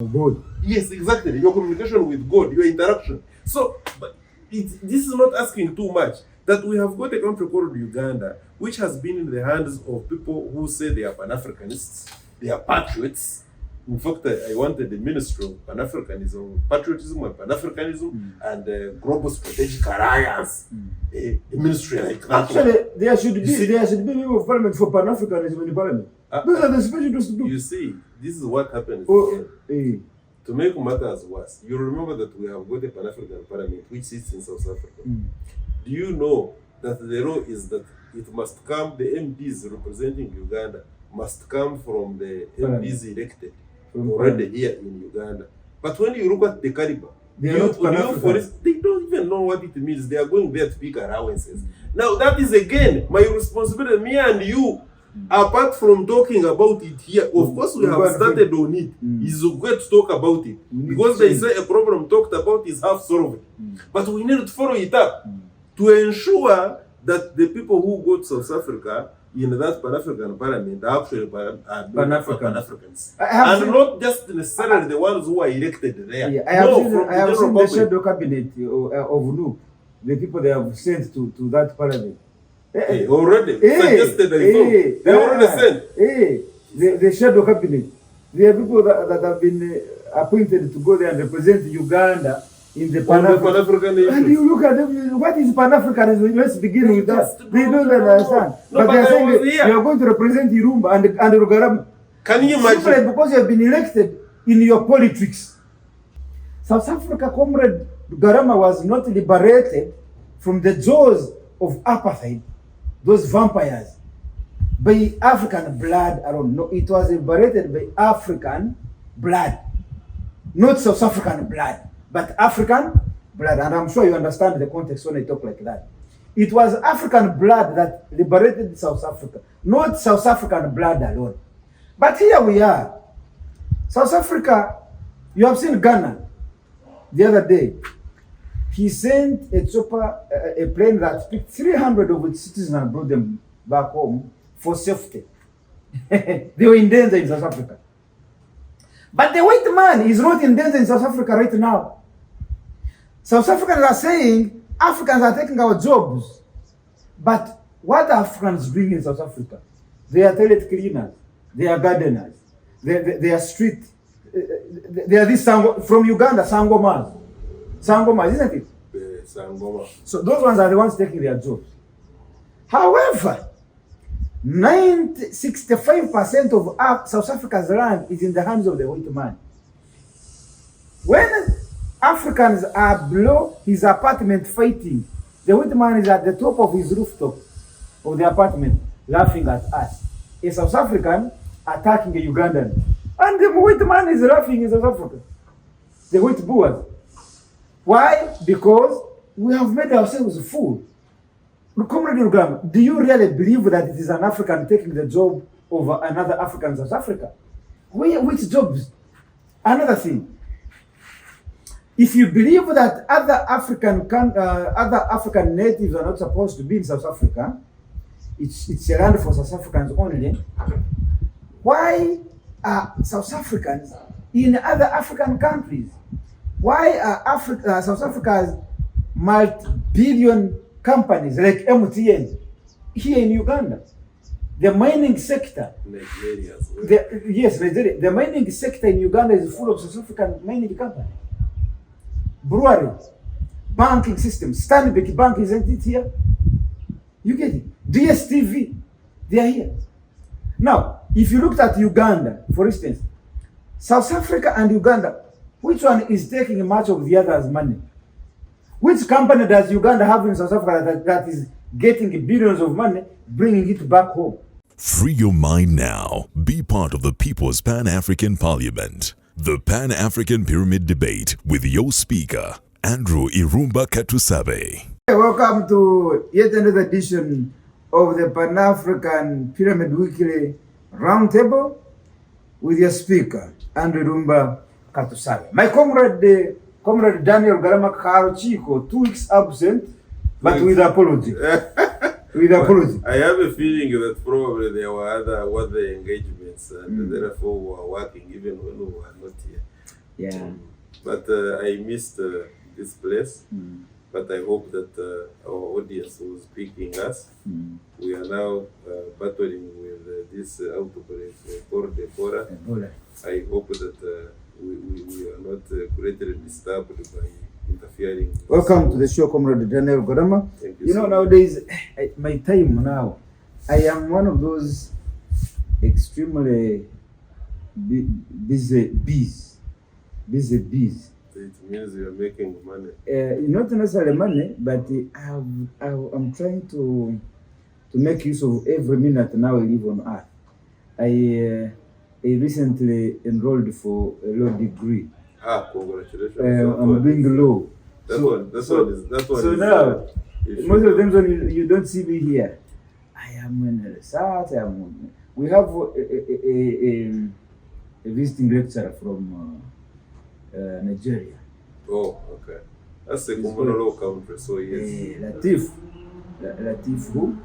God. Yes, exactly. Your communication with God, your interaction. So, but this is not asking too much. That we have got a country called Uganda, which has been in the hands of people who say they are Pan-Africanists, they are patriots. In fact, I wanted the Ministry of Pan-Africanism, Patriotism and Pan-Africanism, and Global Strategic Alliance, a ministry like that. Actually, there should be people of parliament for Pan-Africanism in the parliament. Those are the specialists to do. You see, this is what happens. To make matters worse, you remember that we have got a Pan-African parliament which sits in South Africa. Do you know that the law is that it must come, the MPs representing Uganda must come from the MPs elected already here in Uganda. But when you look at the caliber, they don't even know what it means. They are going there to pick allowances. Now that is again my responsibility, me and you. Apart from talking about it here, of course we have started on it. It's good to talk about it. Because they say a problem talked about is half solved. But we need to follow it up to ensure that the people who go to South Africa in that Pan-African parliament are actually Pan-Africans. And not just necessarily the ones who are elected there. Yeah, I have seen the shadow cabinet of NU, the people they have sent to that parliament. Already suggested they already sent. The shadow cabinet. There are people that have been appointed to go there and represent Uganda in the Pan-African. And you look at them, what is Pan-Africanism? Let's begin with that. They don't understand. No, but they are saying you are going to represent Irumba and Rugarama. Can you imagine? Simply because you have been elected in your politics. South Africa, Comrade Rugarama was not liberated from the jaws of apartheid, those vampires, by African blood alone. No, it was liberated by African blood, not South African blood, but African blood. And I'm sure you understand the context when I talk like that. It was African blood that liberated South Africa, not South African blood alone. But here we are. South Africa, you have seen Ghana the other day. He sent a chopper, a plane that picked 300 of its citizens and brought them back home for safety. They were in danger in South Africa. But the white man is not in danger in South Africa right now. South Africans are saying Africans are taking our jobs. But what are Africans doing in South Africa? They are toilet cleaners. They are gardeners. They are street. They are this from Uganda, Sangoma, isn't it? Sangoma. So those ones are the ones taking their jobs. However, 65% of South Africa's land is in the hands of the white man. When Africans are below his apartment fighting, the white man is at the top of his rooftop of the apartment laughing at us. A South African attacking a Ugandan. And the white man is laughing in South Africa. The white Boers. Why? Because we have made ourselves a fool. Comrade Rugarama, do you really believe that it is an African taking the job over another African in South Africa? Which jobs? Another thing. If you believe that other African natives are not supposed to be in South Africa, it's a land for South Africans only, why are South Africans in other African countries? Why are South Africa's multi-billion companies like MTN here in Uganda? The mining sector. Nigeria as well. Yes, Nigeria. The mining sector in Uganda is full of South African mining companies. Breweries, banking system. Stanbic Bank, isn't it here? You get it? DSTV, they are here. Now, if you looked at Uganda, for instance, South Africa and Uganda, which one is taking much of the other's money? Which company does Uganda have in South Africa that is getting billions of money, bringing it back home? Free your mind now. Be part of the People's Pan-African Parliament. The Pan-African Pyramid Debate with your speaker, Andrew Irumba Katusabe. Welcome to yet another edition of the Pan-African Pyramid Weekly Roundtable with your speaker, Andrew Irumba Katusabe. My comrade Daniel Garama Chico, 2 weeks absent, but with apology. With apology. I have a feeling that probably there were other engagements and therefore we are working even when we were not here. Yeah. But I missed this place. But I hope that our audience who's picking us, we are now battling with this outbreak called Ebola. I hope that we are not greatly disturbed by interfering. Welcome to the show, Comrade Cabinet-Rugarama. Thank You know, so nowadays, my time now, I am one of those extremely busy bees. It means you are making money. Not necessarily money, but I'm trying to make use of every minute now I live on earth. I recently enrolled for a law degree. Congratulations. I'm doing law. So now, most of the times when you don't see me here, I am in research. We have a visiting lecturer from Nigeria. Oh, okay. That's a common law country, so yes. Latif who?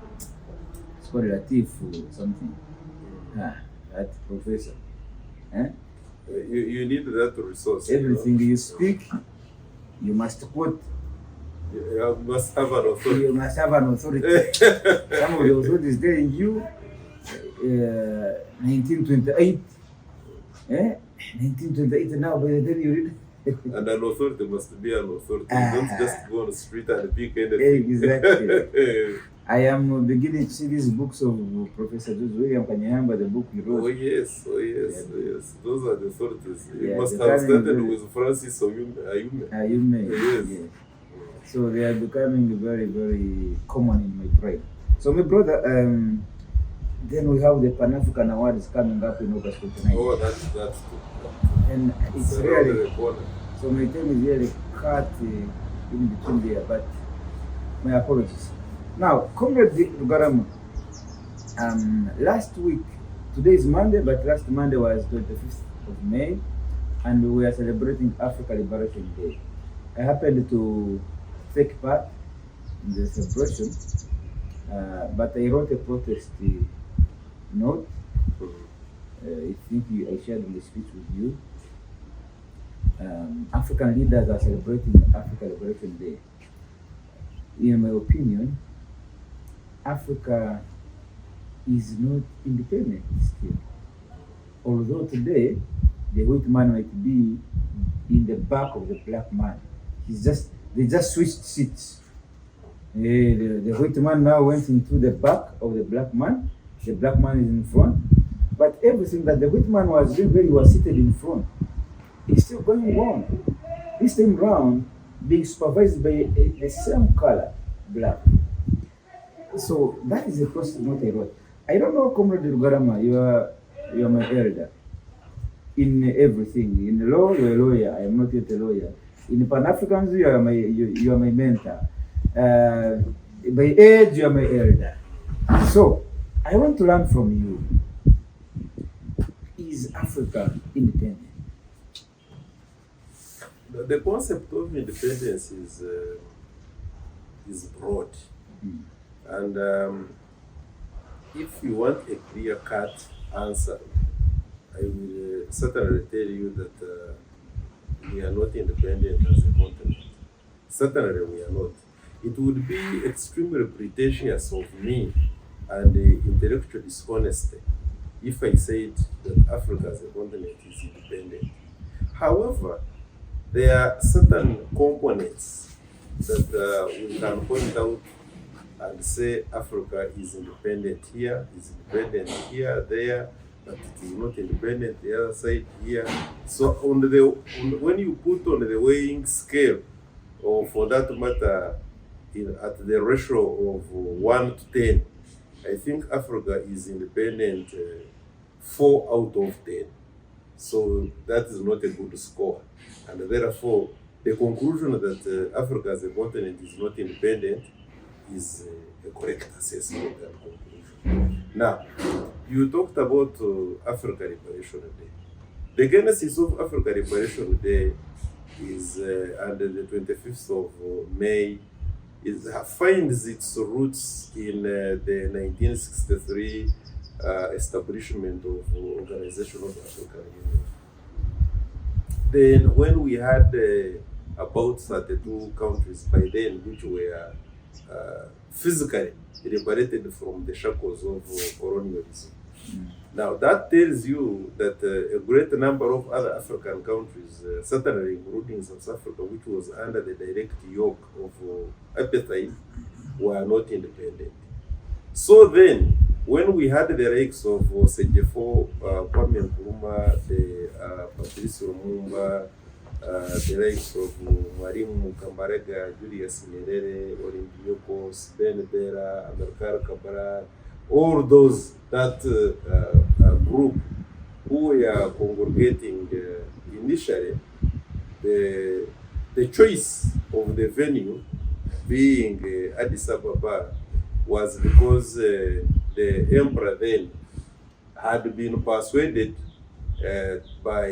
It's called Latif something. That professor. You need that resource. Everything you speak, you must quote. You must have an authority. You must have an authority. Some of the authorities telling you 1928. 1928 now, by the time you read. And an authority must be an authority. You don't just go on the street and pick anything. Exactly. I am beginning to see these books of Professor William Kanyamba, the book he wrote. Oh yes. Those are the authorities. You must have started with Francis Ayume. Yes. So they are becoming very, very common in my brain. So my brother, then we have the Pan-African Awards coming up in August 29. Oh, that's true. And it's really, so my time is really cut in between there, but my apologies. Now, Comrade Rugarama, last week, today is Monday, but last Monday was 25th of May, and we are celebrating Africa Liberation Day. I happened to take part in the celebration, but I wrote a protest note. I think I shared in the speech with you. African leaders are celebrating Africa Liberation Day. In my opinion, Africa is not independent still. Although today, the white man might be in the back of the black man. They just switched seats. The white man now went into the back of the black man. The black man is in front. But everything that the white man was doing when he was seated in front is still going on. This time round, being supervised by the same color, black. So that is the process what I wrote. I don't know, Comrade Rugarama, you are my elder in everything. In the law, you are a lawyer. I am not yet a lawyer. In Pan-Africans, you are my mentor. By age, you are my elder. So I want to learn from you. Is Africa independent? The concept of independence is broad. And if you want a clear-cut answer, I will certainly tell you that we are not independent as a continent. Certainly we are not. It would be extremely pretentious of me and intellectual dishonesty if I said that Africa as a continent is independent. However, there are certain components that we can point out and say Africa is independent here, is independent here, there, but it is not independent the other side here. So when you put on the weighing scale, or for that matter, at the ratio of 1 to 10, I think Africa is independent 4 out of 10. So that is not a good score. And therefore, the conclusion that Africa as a continent is not independent is a correct assessment and conclusion. Now, you talked about Africa Liberation Day. The genesis of Africa Liberation Day is under the 25th of May. Finds its roots in the 1963 establishment of Organization of African Union. Then when we had about 32 countries by then which were physically liberated from the shackles of colonialism. Now that tells you that a great number of other African countries, certainly including South Africa, which was under the direct yoke of apartheid, were not independent. So then, when we had the likes of Sejefo, Kwame Nkrumah, the Patrice Lumumba, the likes of Mwalimu Kambarage, Julius Nyerere, Olympiacos, Ben Bella, Amilcar Cabral, all those, that group who were congregating initially, the choice of the venue being Addis Ababa was because the emperor then had been persuaded by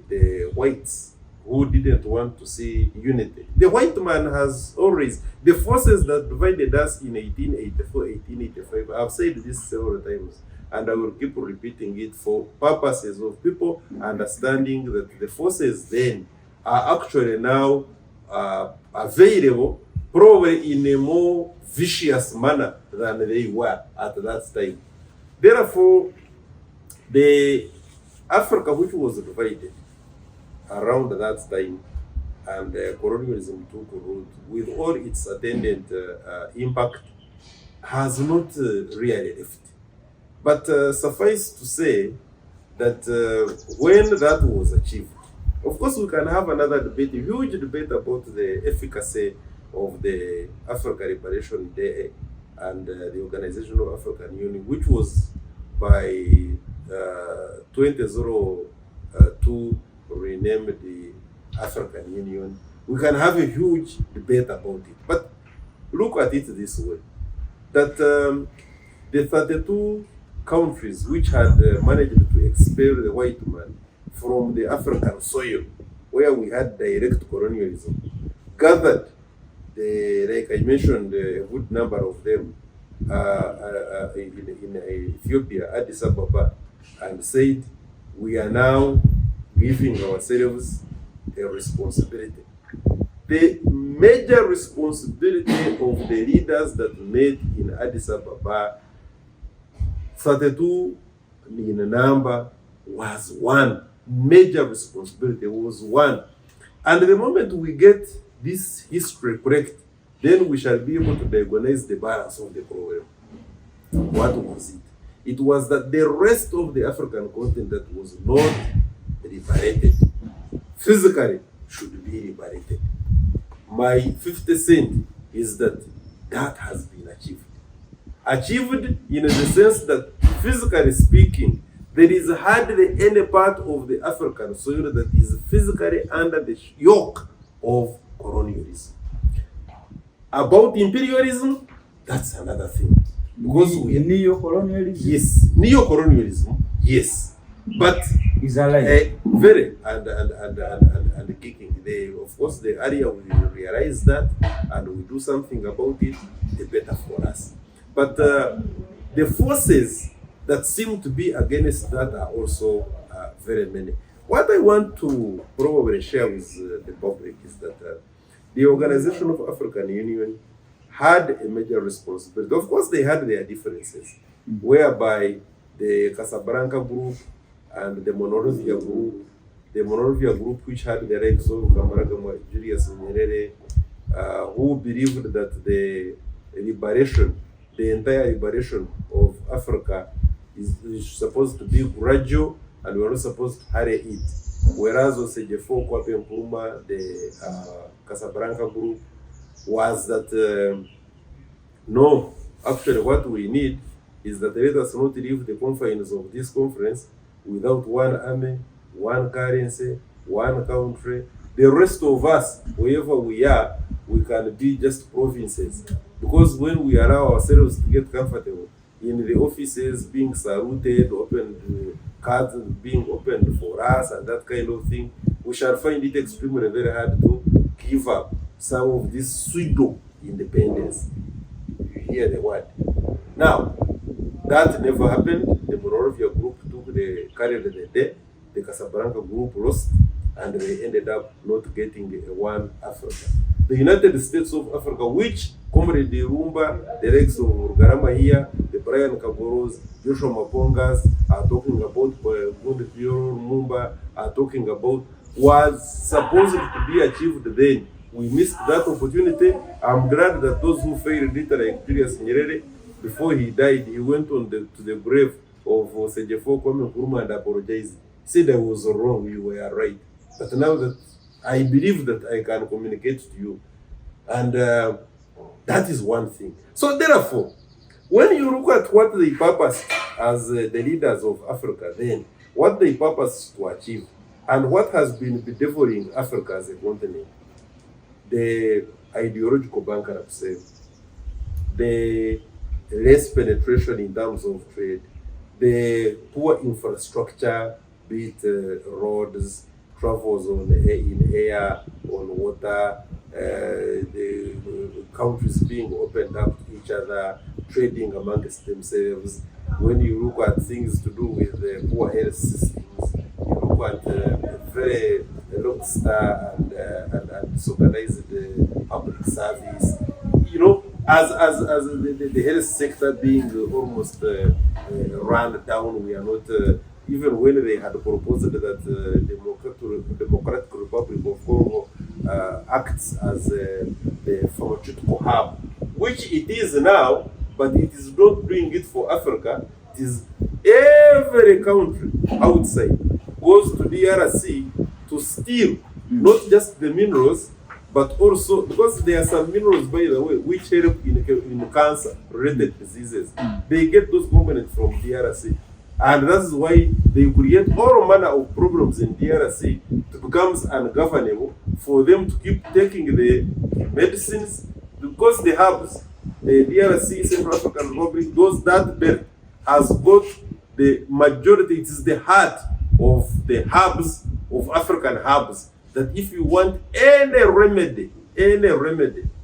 the whites who didn't want to see unity. The white man has always, the forces that divided us in 1884, 1885, I've said this several times, and I will keep repeating it for purposes of people understanding that the forces then are actually now available, probably in a more vicious manner than they were at that time. Therefore, the Africa which was divided around that time, and colonialism took root with all its attendant impact, has not really left. But suffice to say that when that was achieved, of course we can have another debate, a huge debate about the efficacy of the Africa Liberation Day and the Organization of African Union, which was by 2002 renamed the African Union. We can have a huge debate about it. But look at it this way, that the 32 countries which had managed to expel the white man from the African soil, where we had direct colonialism, gathered, like I mentioned, a good number of them in Ethiopia, Addis Ababa, and said, we are now giving ourselves a responsibility. The major responsibility of the leaders that met in Addis Ababa, 32 in number, was one. Major responsibility was one. And the moment we get this history correct, then we shall be able to diagnose the balance of the problem. What was it? It was that the rest of the African continent that was not liberated, physically, should be liberated. My 50 cent is that that has been achieved. Achieved in the sense that, physically speaking, there is hardly any part of the African soil that is physically under the yoke of colonialism. About imperialism, that's another thing. Because neo-colonialism? Yes, neo-colonialism, yes. But is alive. Very and kicking. Of course, the area we realize that and we do something about it, the better for us. But the forces that seem to be against that are also very many. What I want to probably share with the public is that the Organization of African Union had a major responsibility. Of course, they had their differences, whereby the Casablanca group and the Monrovia group, which had the likes of Kambarage, Julius Nyerere, who believed that the entire liberation of Africa is supposed to be gradual, and we are not supposed to hurry it. Whereas Sejefo, Kwame Nkrumah, the Casablanca group, was that no, actually what we need is that let us not leave the confines of this conference without one army, one currency, one country. The rest of us, wherever we are, we can be just provinces. Because when we allow ourselves to get comfortable in the offices being saluted, opened, cards being opened for us and that kind of thing, we shall find it extremely very hard to give up some of this pseudo-independence. You hear the word. Now, that never happened. The Monrovia group carried the day. The Casablanca group lost, and they ended up not getting one Africa. The United States of Africa, which Comrade Irumba, the Rex of Rugarama here, the Brian Kaboros, Joshua Mapongas are talking about, Gov't Mumba are talking about, was supposed to be achieved then. We missed that opportunity. I'm glad that those who failed it, like Julius Nyerere, before he died, he went on to the grave of Sejefo Kwame Nkrumah and apologized. He said I was wrong, you were right. But now that I believe that I can communicate to you, and that is one thing. So therefore, when you look at what they purpose as the leaders of Africa, then what they purpose to achieve, and what has been bedeviling Africa as a continent, the ideological bankruptcy, the less penetration in terms of trade, the poor infrastructure, be it roads, travels in air, on water, the countries being opened up to each other, trading amongst themselves. When you look at things to do with the poor health systems, you look at very lobster and disorganized public service. You know, as the health sector being almost run down, we are not. Even when they had proposed that Democratic Republic of Congo acts as the pharmaceutical hub, which it is now, but it is not doing it for Africa. It is every country outside goes to DRC to steal not just the minerals, but also because there are some minerals, by the way, which help in cancer-related diseases. They get those components from DRC. And that's why they create all manner of problems in DRC. It becomes ungovernable for them to keep taking the medicines, because the hubs, the DRC, Central African Republic, that belt has got the majority. It is the heart of the hubs, of African hubs, that if you want any remedy,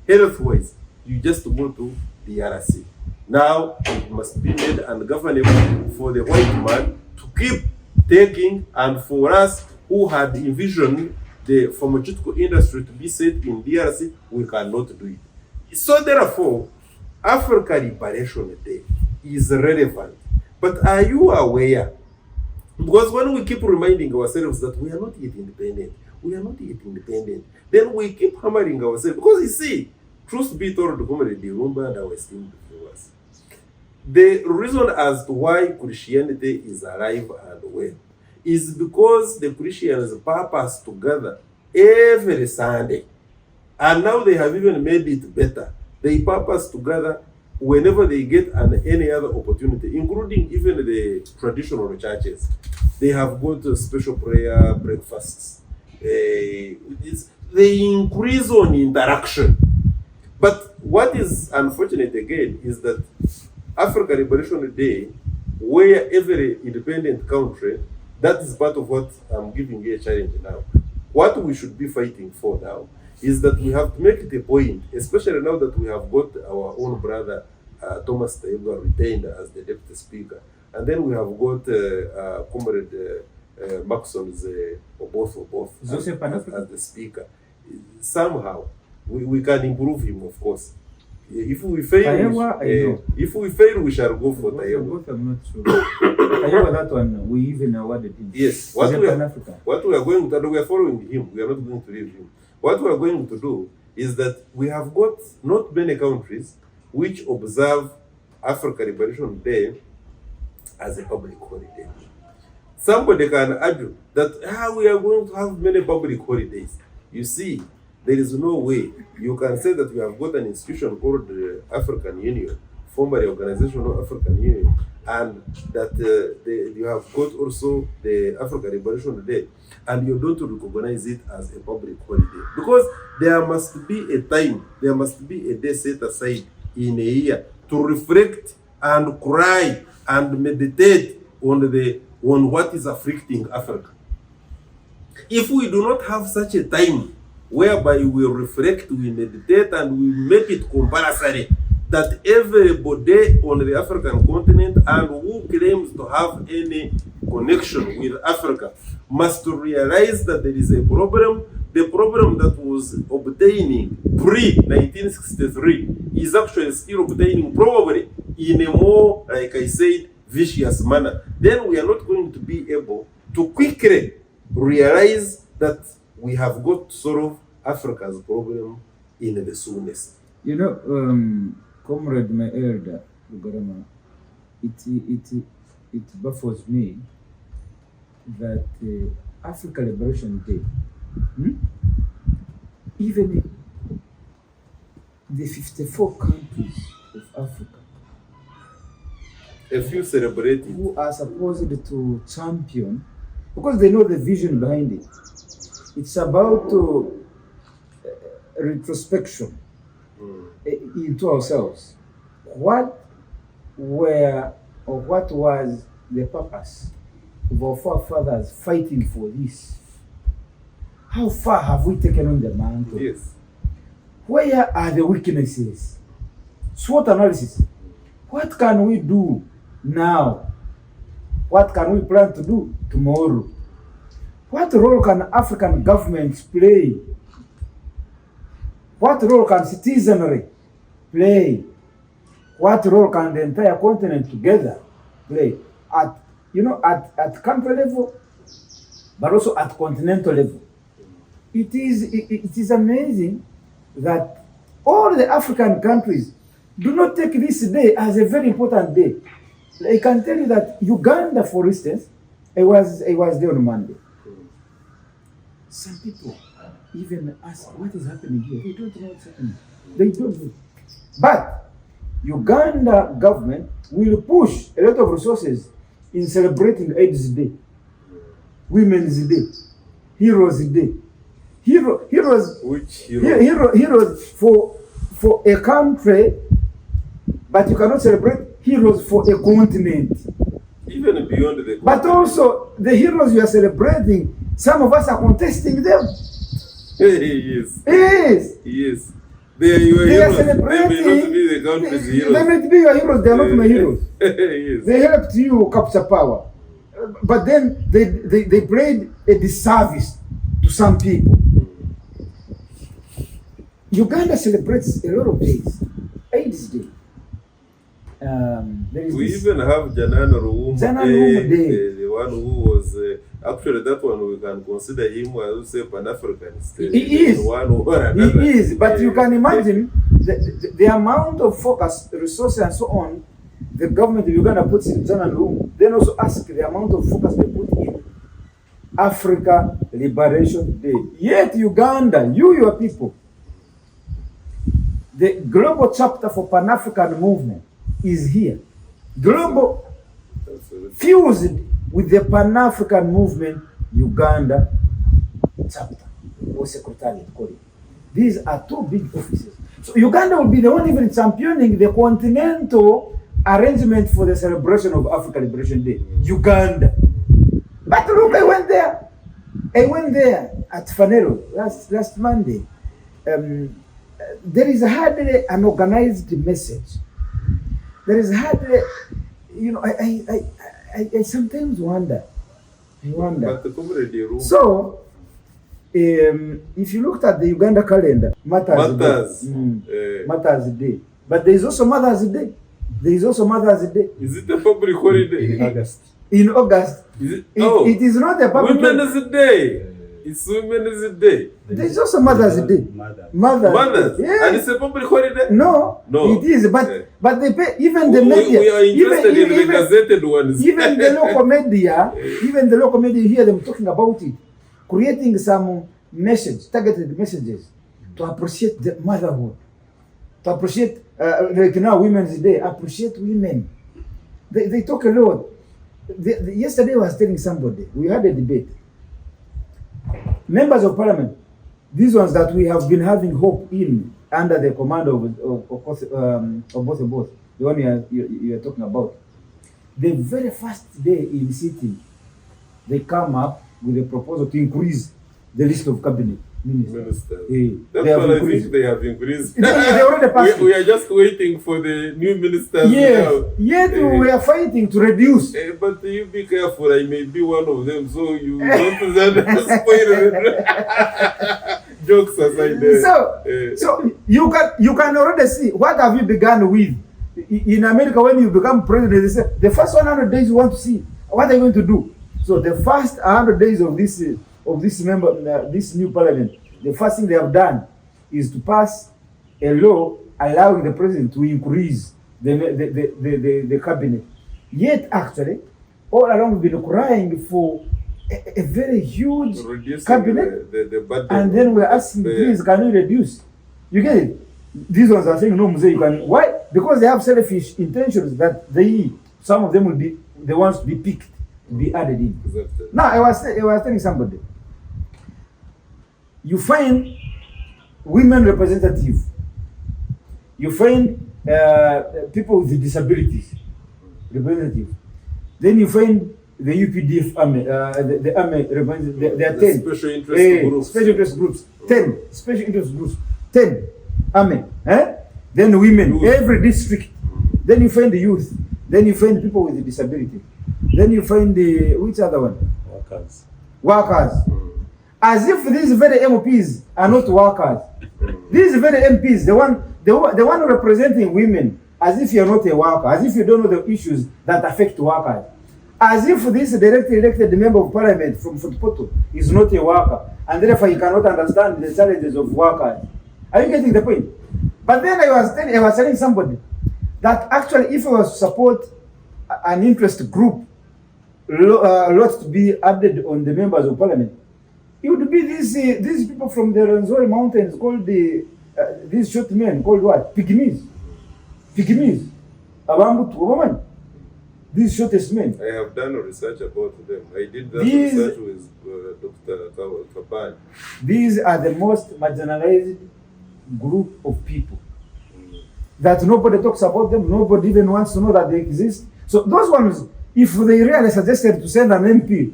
health-wise, you just go to DRC. Now, it must be made ungovernable for the white man to keep taking, and for us who had envisioned the pharmaceutical industry to be set in DRC, we cannot do it. So therefore, Africa Liberation Day is relevant. But are you aware? Because when we keep reminding ourselves that we are not yet independent, then we keep hammering ourselves. Because you see, truth be told, Comrade Irumba and our esteemed viewers, the reason as to why Christianity is alive and well is because the Christians purpose to gather every Sunday. And now they have even made it better. They purpose to gather whenever they get any other opportunity, including even the traditional churches. They have got special prayer breakfasts. They increase on interaction. But what is unfortunate again is that Africa Liberation Day, where every independent country, that is part of what I'm giving you a challenge now. What we should be fighting for now is that we have to make it a point, especially now that we have got our own brother Thomas Taiba retained as the deputy speaker, and then we have got Comrade Maxon's Oboth as the speaker. Somehow we can improve him, of course. If we fail, we shall go for Tayewa. I'm not sure. Tayewa, that one we even awarded him. Yes. What we are going to do, we are following him. We are not going to leave him. What we are going to do is that we have got not many countries which observe Africa Liberation Day as a public holiday. Somebody can argue that we are going to have many public holidays. You see, there is no way you can say that we have got an institution called the African Union, formerly Organization of African Union, and that you have got also the African Liberation Day, and you don't recognize it as a public holiday. Because there must be a time, there must be a day set aside in a year to reflect and cry and meditate on what is afflicting Africa. If we do not have such a time whereby we reflect, we meditate, and we make it compulsory that everybody on the African continent and who claims to have any connection with Africa must realize that there is a problem. The problem that was obtaining pre-1963 is actually still obtaining, probably in a more, like I said, vicious manner. Then we are not going to be able to quickly realize that we have got to solve Africa's problem in the soonest. You know, Comrade, my elder, Rugarama, it baffles me that Africa Liberation Day, even the 54 countries of Africa, a few celebrated, who are supposed to champion, because they know the vision behind it. It's about retrospection into ourselves. What was the purpose of our forefathers fighting for this? How far have we taken on the mantle? yes, Where are the weaknesses? SWOT analysis. What can we do now? What can we plan to do tomorrow? What role can African governments play? What role can citizenry play? What role can the entire continent together play? At country level, but also at continental level. It is amazing that all the African countries do not take this day as a very important day. I can tell you that Uganda, for instance, I was there on Monday. Some people even ask, what is happening here? They don't know what's happening. They don't know. But Uganda government will push a lot of resources in celebrating AIDS Day, Women's Day, Heroes Day. Heroes for a country, but you cannot celebrate heroes for a continent. even beyond the continent. But also the heroes you are celebrating, some of us are contesting them. Yes. Yes. Yes. They are your They heroes. are celebrating. They may not be the country's heroes. They may be your heroes, they are not my heroes. Yes. They helped you capture power. But then they played a disservice to some people. Uganda celebrates a lot of days. AIDS Day. There is We this even have Janana Ruuma Day. the one who was actually that one we can consider him as a Pan-Africanist. He is. One or another. He is, but you can imagine the amount of focus, resources, and so on the government of Uganda puts in Janana Ruuma. Then also ask the amount of focus they put in Africa Liberation Day. Yet Uganda, your people, the global chapter for Pan-African movement is here. Global, fused with the Pan-African movement, Uganda chapter or secretariat, call it. These are two big offices. So Uganda will be the one even championing the continental arrangement for the celebration of Africa Liberation Day. Uganda. But look, I went there at Fanero last Monday. There is hardly an organized message. There is hardly, I sometimes wonder. But the comrade room. So, if you looked at the Uganda calendar, Matters Day. But there is also Mother's Day. Is it a public holiday? In August. Is it? It is not a public holiday. Women's Day. It's Women's Day. There is also Mother's Day. Mothers. Yeah. And it's a public holiday? No, it is. But they pay, even the media. We are interested in the gazetted ones. Even the local media, you hear them talking about it, creating some targeted messages to appreciate the motherhood, to appreciate, like now Women's Day, appreciate women. They talk a lot. Yesterday I was telling somebody, we had a debate. Members of Parliament, these ones that we have been having hope in under the command of both, the one you are talking about. The very first day in sitting, they come up with a proposal to increase the list of cabinet Ministers. They That's have what I increased. think they have increased. They already passed we are just waiting for the new ministers Yes, now. yet we are fighting to reduce. But you be careful, I may be one of them, so you don't spoil it. Jokes aside there. So you can already see what have you begun with. In America, when you become president, they say the first 100 days you want to see what are you going to do. So the first 100 days of this new parliament, the first thing they have done is to pass a law allowing the president to increase the cabinet. Yet actually, all along we've been crying for a very huge cabinet, the budget, and then we're asking, please, can you reduce? You get it? These ones are saying, no, Mzee, you can. Why? Because they have selfish intentions that some of them will be the ones to be picked, to be added in. Exactly. Now, I was telling somebody, you find women representative, you find people with disabilities representative, then you find the UPDF army, the army representative. There are 10 special interest groups. Special interest groups. 10 special interest groups. 10 army. Then women. Youth. Every district. Then you find the youth. Then you find people with disability. Then you find which other one? Workers. As if these very MPs are not workers. These very MPs, the one representing women, as if you're not a worker, as if you don't know the issues that affect workers. As if this directly elected member of parliament from Futpoto is not a worker, and therefore he cannot understand the challenges of workers. Are you getting the point? But then I was telling somebody that actually if I was to support an interest group, lot to be added on the members of parliament, it would be these people from the Rwenzori mountains called these short men called what? Pygmies. Abambutu. These shortest men. I have done research about them. I did that research with Dr. Kaban. These are the most marginalized group of people. That nobody talks about them, nobody even wants to know that they exist. So those ones, if they really suggested to send an MP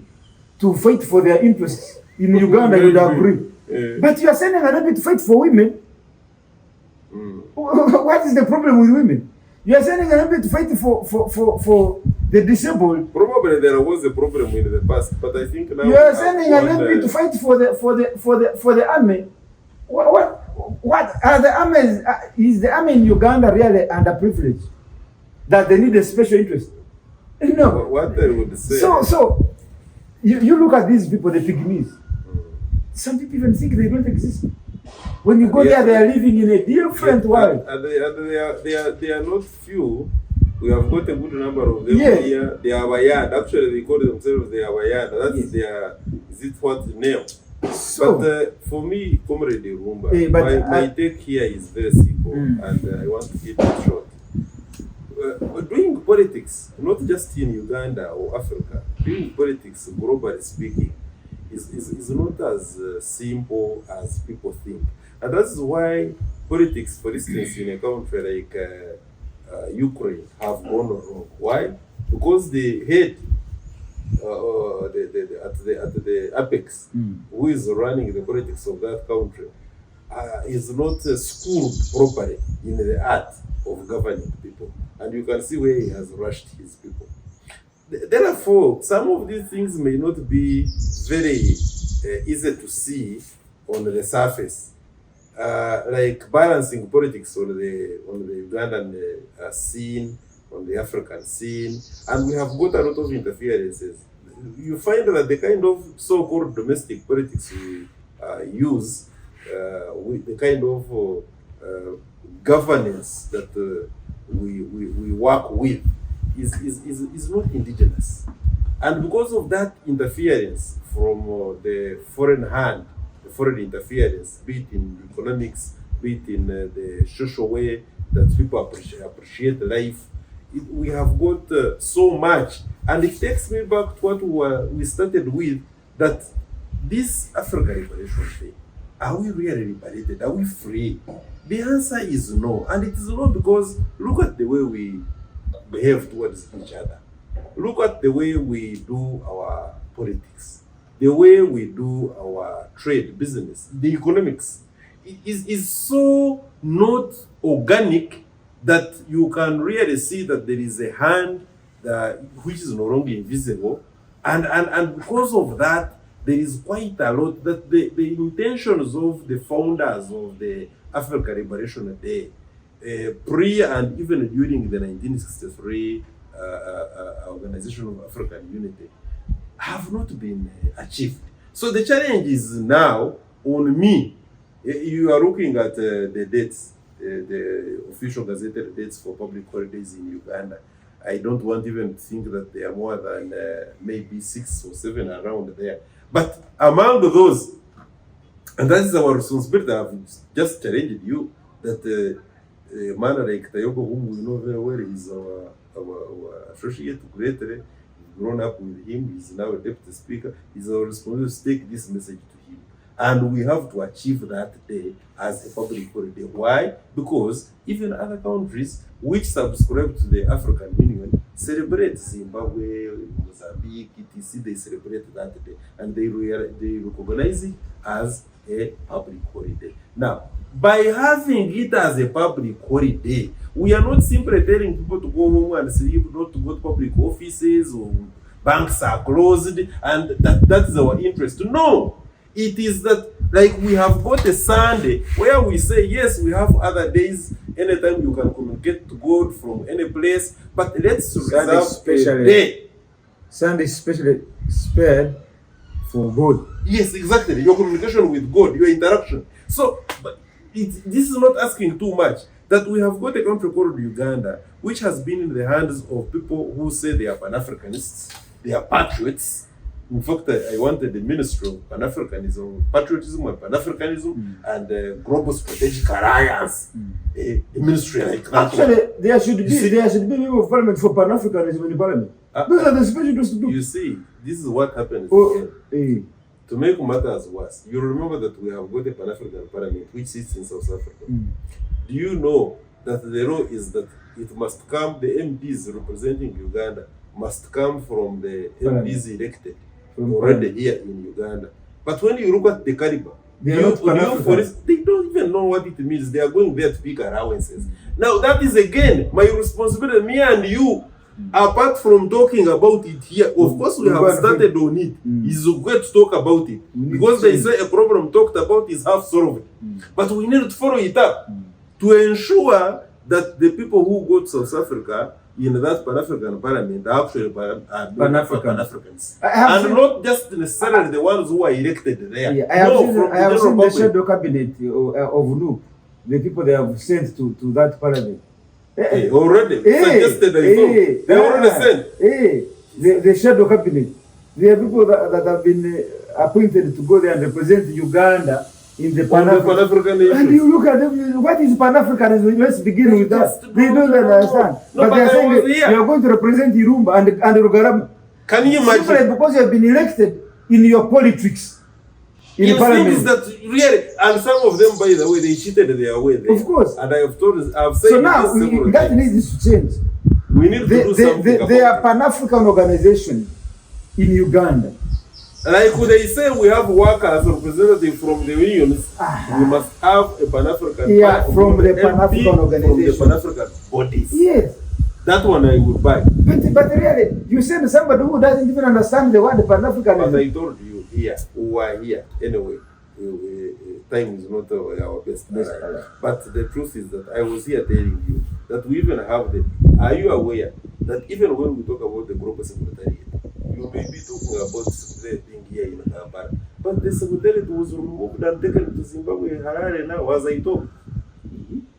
to fight for their interests in Uganda, you would agree. But you are sending an MP to fight for women. What is the problem with women? You are sending an MP to fight for the disabled. Probably there was a problem in the past, but I think now you are sending an MP to fight for the army. What are the armies? Is the army in Uganda really underprivileged that they need a special interest? No. What they would say. So you look at these people, the pygmies. Some people even think they don't exist. When you go there, they are living in a different world. And they are not few. We have got a good number of them here. They are Bayad. Actually, they call themselves they are Bayad. That's their, is it what name? So, but for me, Comrade Irumba, my take here is very simple, and I want to keep it short. Doing politics, not just in Uganda or Africa, doing politics, globally speaking, is not as simple as people think. And that's why politics, for instance, in a country like Ukraine, have gone wrong. Why? Because the head at the apex, who is running the politics of that country, is not schooled properly in the art of governing people. And you can see where he has rushed his people. Therefore, some of these things may not be very easy to see on the surface, like balancing politics on the Ugandan scene, on the African scene, and we have got a lot of interferences. You find that the kind of so-called domestic politics we use, with the kind of governance that we work with, is not indigenous. And because of that interference from the foreign hand, the foreign interference, be it in economics, be it in the social way that people appreciate life, we have got so much. And it takes me back to what we started with, that this African liberation thing, are we really liberated? Are we free? The answer is no. And it is not because, look at the way we behave towards each other. Look at the way we do our politics. the way we do our trade, business, the economics, is so not organic that you can really see that there is a hand which is no longer invisible. And because of that, there is quite a lot that the intentions of the founders of the African Liberation Day, pre and even during the 1963 Organization of African Unity, have not been achieved. So the challenge is now on me. You are looking at the dates, the official gazetted dates for public holidays in Uganda. I don't want even to think that there are more than maybe 6 or 7 around there. But among those, and that is our responsibility, I've just challenged you that a man like Tayoko, whom we know very well, is our associate greatly, grown up with him, he's now a deputy speaker, it's our responsibility to take this message to him. And we have to achieve that day as a public holiday. Why? Because even other countries which subscribe to the African Union celebrate Zimbabwe, Mozambique, etc. They celebrate that day and they recognize it as a public holiday. Now, by having it as a public holiday, we are not simply telling people to go home and sleep, not to go to public offices or banks are closed, and that is our interest. No, it is that like we have got a Sunday where we say, yes, we have other days, anytime you can communicate to God from any place, but let's reserve a day. Sunday is specially spared for God. Yes, exactly. Your communication with God, your interaction. So, but this is not asking too much. That we have got a country called Uganda, which has been in the hands of people who say they are Pan-Africanists, they are patriots. In fact, I wanted the Ministry of Pan-Africanism, Patriotism and Pan-Africanism, and Global Strategic Alliance, a ministry like that. Actually, there should be member of parliament for Pan-Africanism in the parliament. Those are the specialists to do. You see, this is what happens. To make matters worse, you remember that we have got a Pan-African parliament which sits in South Africa. Do you know that the law is that it must come, the MPs representing Uganda must come from the MPs elected already here in Uganda. But when you look at the caliber, they don't even know what it means. They are going there to pick allowances. Now that is again my responsibility, me and you. Apart from talking about it here, of course we have started on it. It's good to talk about it. Because they say a problem talked about is half solved. But we need to follow it up to ensure that the people who go to South Africa in that Pan-African parliament are actually Pan-Africans. And not just necessarily the ones who are elected there. Yeah, I have seen the shadow cabinet of NU, the people they have sent to that parliament. Already suggested they already sent. The shadow cabinet. There are people that have been appointed to go there and represent Uganda in the Pan-African issues. And you look at them, what is Pan-Africanism? Let's begin with that. They don't understand. No, but they are saying you are going to represent Irumba and Rugarama. Can you imagine? Simply because you have been elected in your politics. In parliament. That really, and some of them, by the way, they cheated their way there. Of course. And I have told, I've said. So now that needs to change. We need to do something. They are Pan-African organization in Uganda. Like they say, we have workers representative from the unions. We must have a Pan-African. From the Pan-African organization. From the Pan-African bodies. Yes. That one I would buy. But really, you said somebody who doesn't even understand the word Pan-Africanism. But I told you here, who are here anyway. Time is not our best. But the truth is that I was here telling you that we even have the. Are you aware that even when we talk about the global secretariat, you may be talking about the secretariat thing here in Kampala, but the secretariat was removed and taken to Zimbabwe, Harare now, as I talk.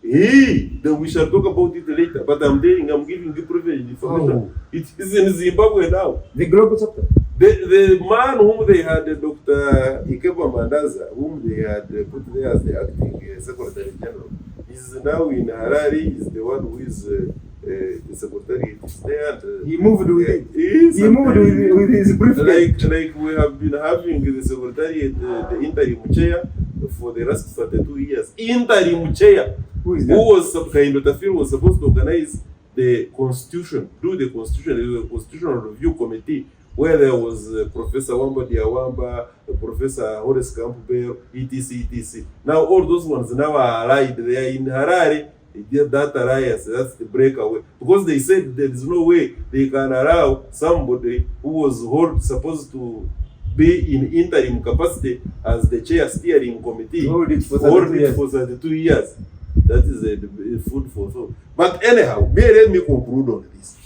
Then we shall talk about it later. But I'm giving you privileged information. It is in Zimbabwe now. The global sector. The man whom they had, Dr. Ikeba Mandaza, whom they had put there as the acting Secretary General, is now in Harare. Is the one who is the Secretary is there. And, he moved with it. He moved with his briefcase. Like we have been having the Secretariat, the interim chair for the last 32 years. Interim chair. Who is that? Who was was supposed to organize the constitution, do the constitution, the constitutional review committee where there was Professor Wamba Diawamba, Professor Horace Campbell, etc., etc. Now all those ones now are allied. They are in Harare. That alliance, that's the breakaway. Because they said there is no way they can allow somebody who was supposed to be in interim capacity as the chair steering committee hold it for 32 years. That is a food for thought. But anyhow, let me conclude on this.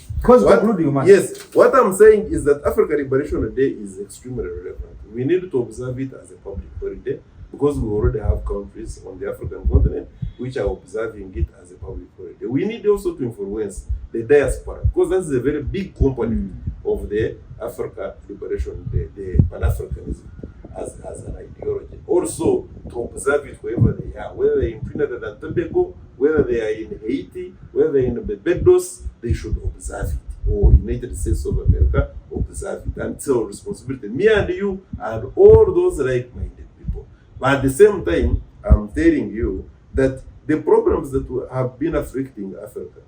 Yes, what I'm saying is that Africa Liberation Day is extremely relevant. We need to observe it as a public holiday because we already have countries on the African continent which are observing it as a public holiday. We need also to influence the diaspora because that's a very big component of the Africa Liberation Day, the Pan-Africanism as an ideology. Also to observe it wherever they are, whether they're in Trinidad and Tobago, whether they are in Haiti, whether they're in Barbados, they should observe it. Or United States of America, observe it. And it's our responsibility, me and you and all those like-minded people. But at the same time, I'm telling you that the problems that have been afflicting Africa,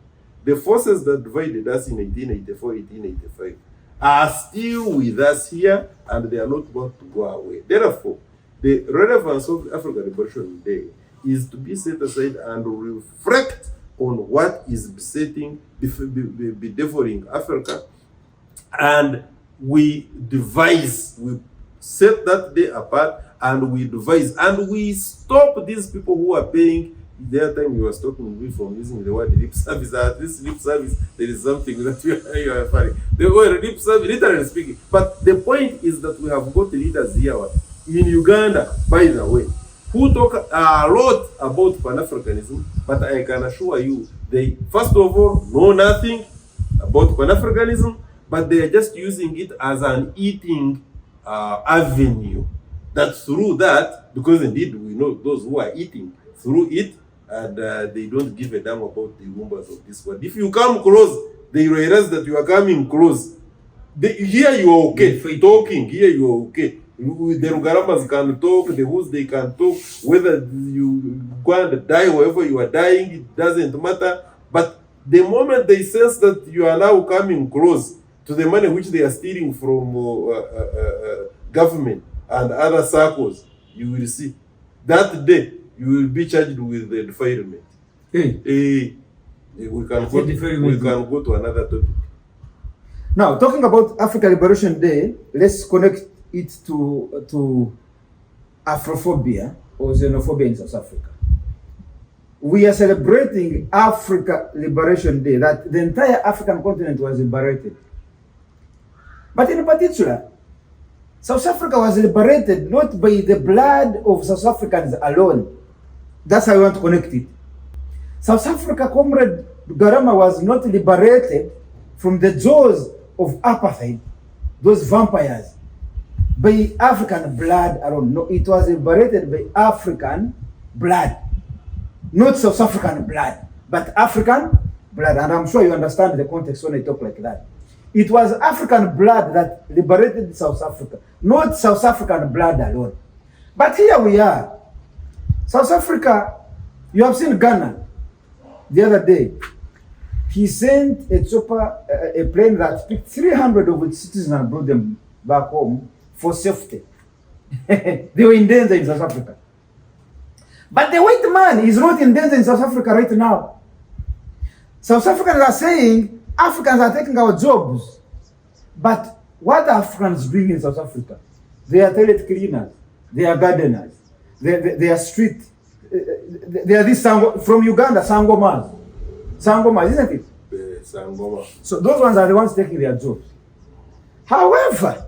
the forces that divided us in 1884, 1885, are still with us here and they are not going to go away. Therefore, the relevance of African Liberation Day is to be set aside and reflect on what is besetting, bedeviling Africa, and we set that day apart and we devise and we stop these people who are paying. The other time you were stopping me from using the word lip service. At this lip service, there is something that you are funny. The word lip service, literally speaking. But the point is that we have got leaders here in Uganda, by the way, who talk a lot about Pan-Africanism, but I can assure you, they first of all know nothing about Pan-Africanism, but they are just using it as an eating avenue. That through that, because indeed we know those who are eating through it, and they don't give a damn about the wombas of this world. If you come close, they realize that you are coming close. Here you are okay, talking, here you are okay. The Rugaramas can talk, the Who's they can talk, whether you go and die, wherever you are dying, it doesn't matter. But the moment they sense that you are now coming close to the money which they are stealing from government and other circles, you will see that day you will be charged with the defilement. We can go to another topic. Now, talking about Africa Liberation Day, let's connect it to Afrophobia or xenophobia in South Africa. We are celebrating Africa Liberation Day, that the entire African continent was liberated. But in particular, South Africa was liberated not by the blood of South Africans alone. That's how I want to connect it. South Africa, Comrade Rugarama, was not liberated from the jaws of apartheid, those vampires, by African blood alone. No, it was liberated by African blood. Not South African blood, but African blood. And I'm sure you understand the context when I talk like that. It was African blood that liberated South Africa, not South African blood alone. But here we are. South Africa, you have seen Ghana the other day. He sent a chopper, a plane that picked 300 of its citizens and brought them back home for safety. They were in danger in South Africa. But the white man is not in danger in South Africa right now. South Africans are saying Africans are taking our jobs. But what are Africans doing in South Africa? They are toilet cleaners. They are gardeners. They are street. They are this from Uganda, Sangomas. Sangomas, isn't it? Sangoma. So those ones are the ones taking their jobs. However,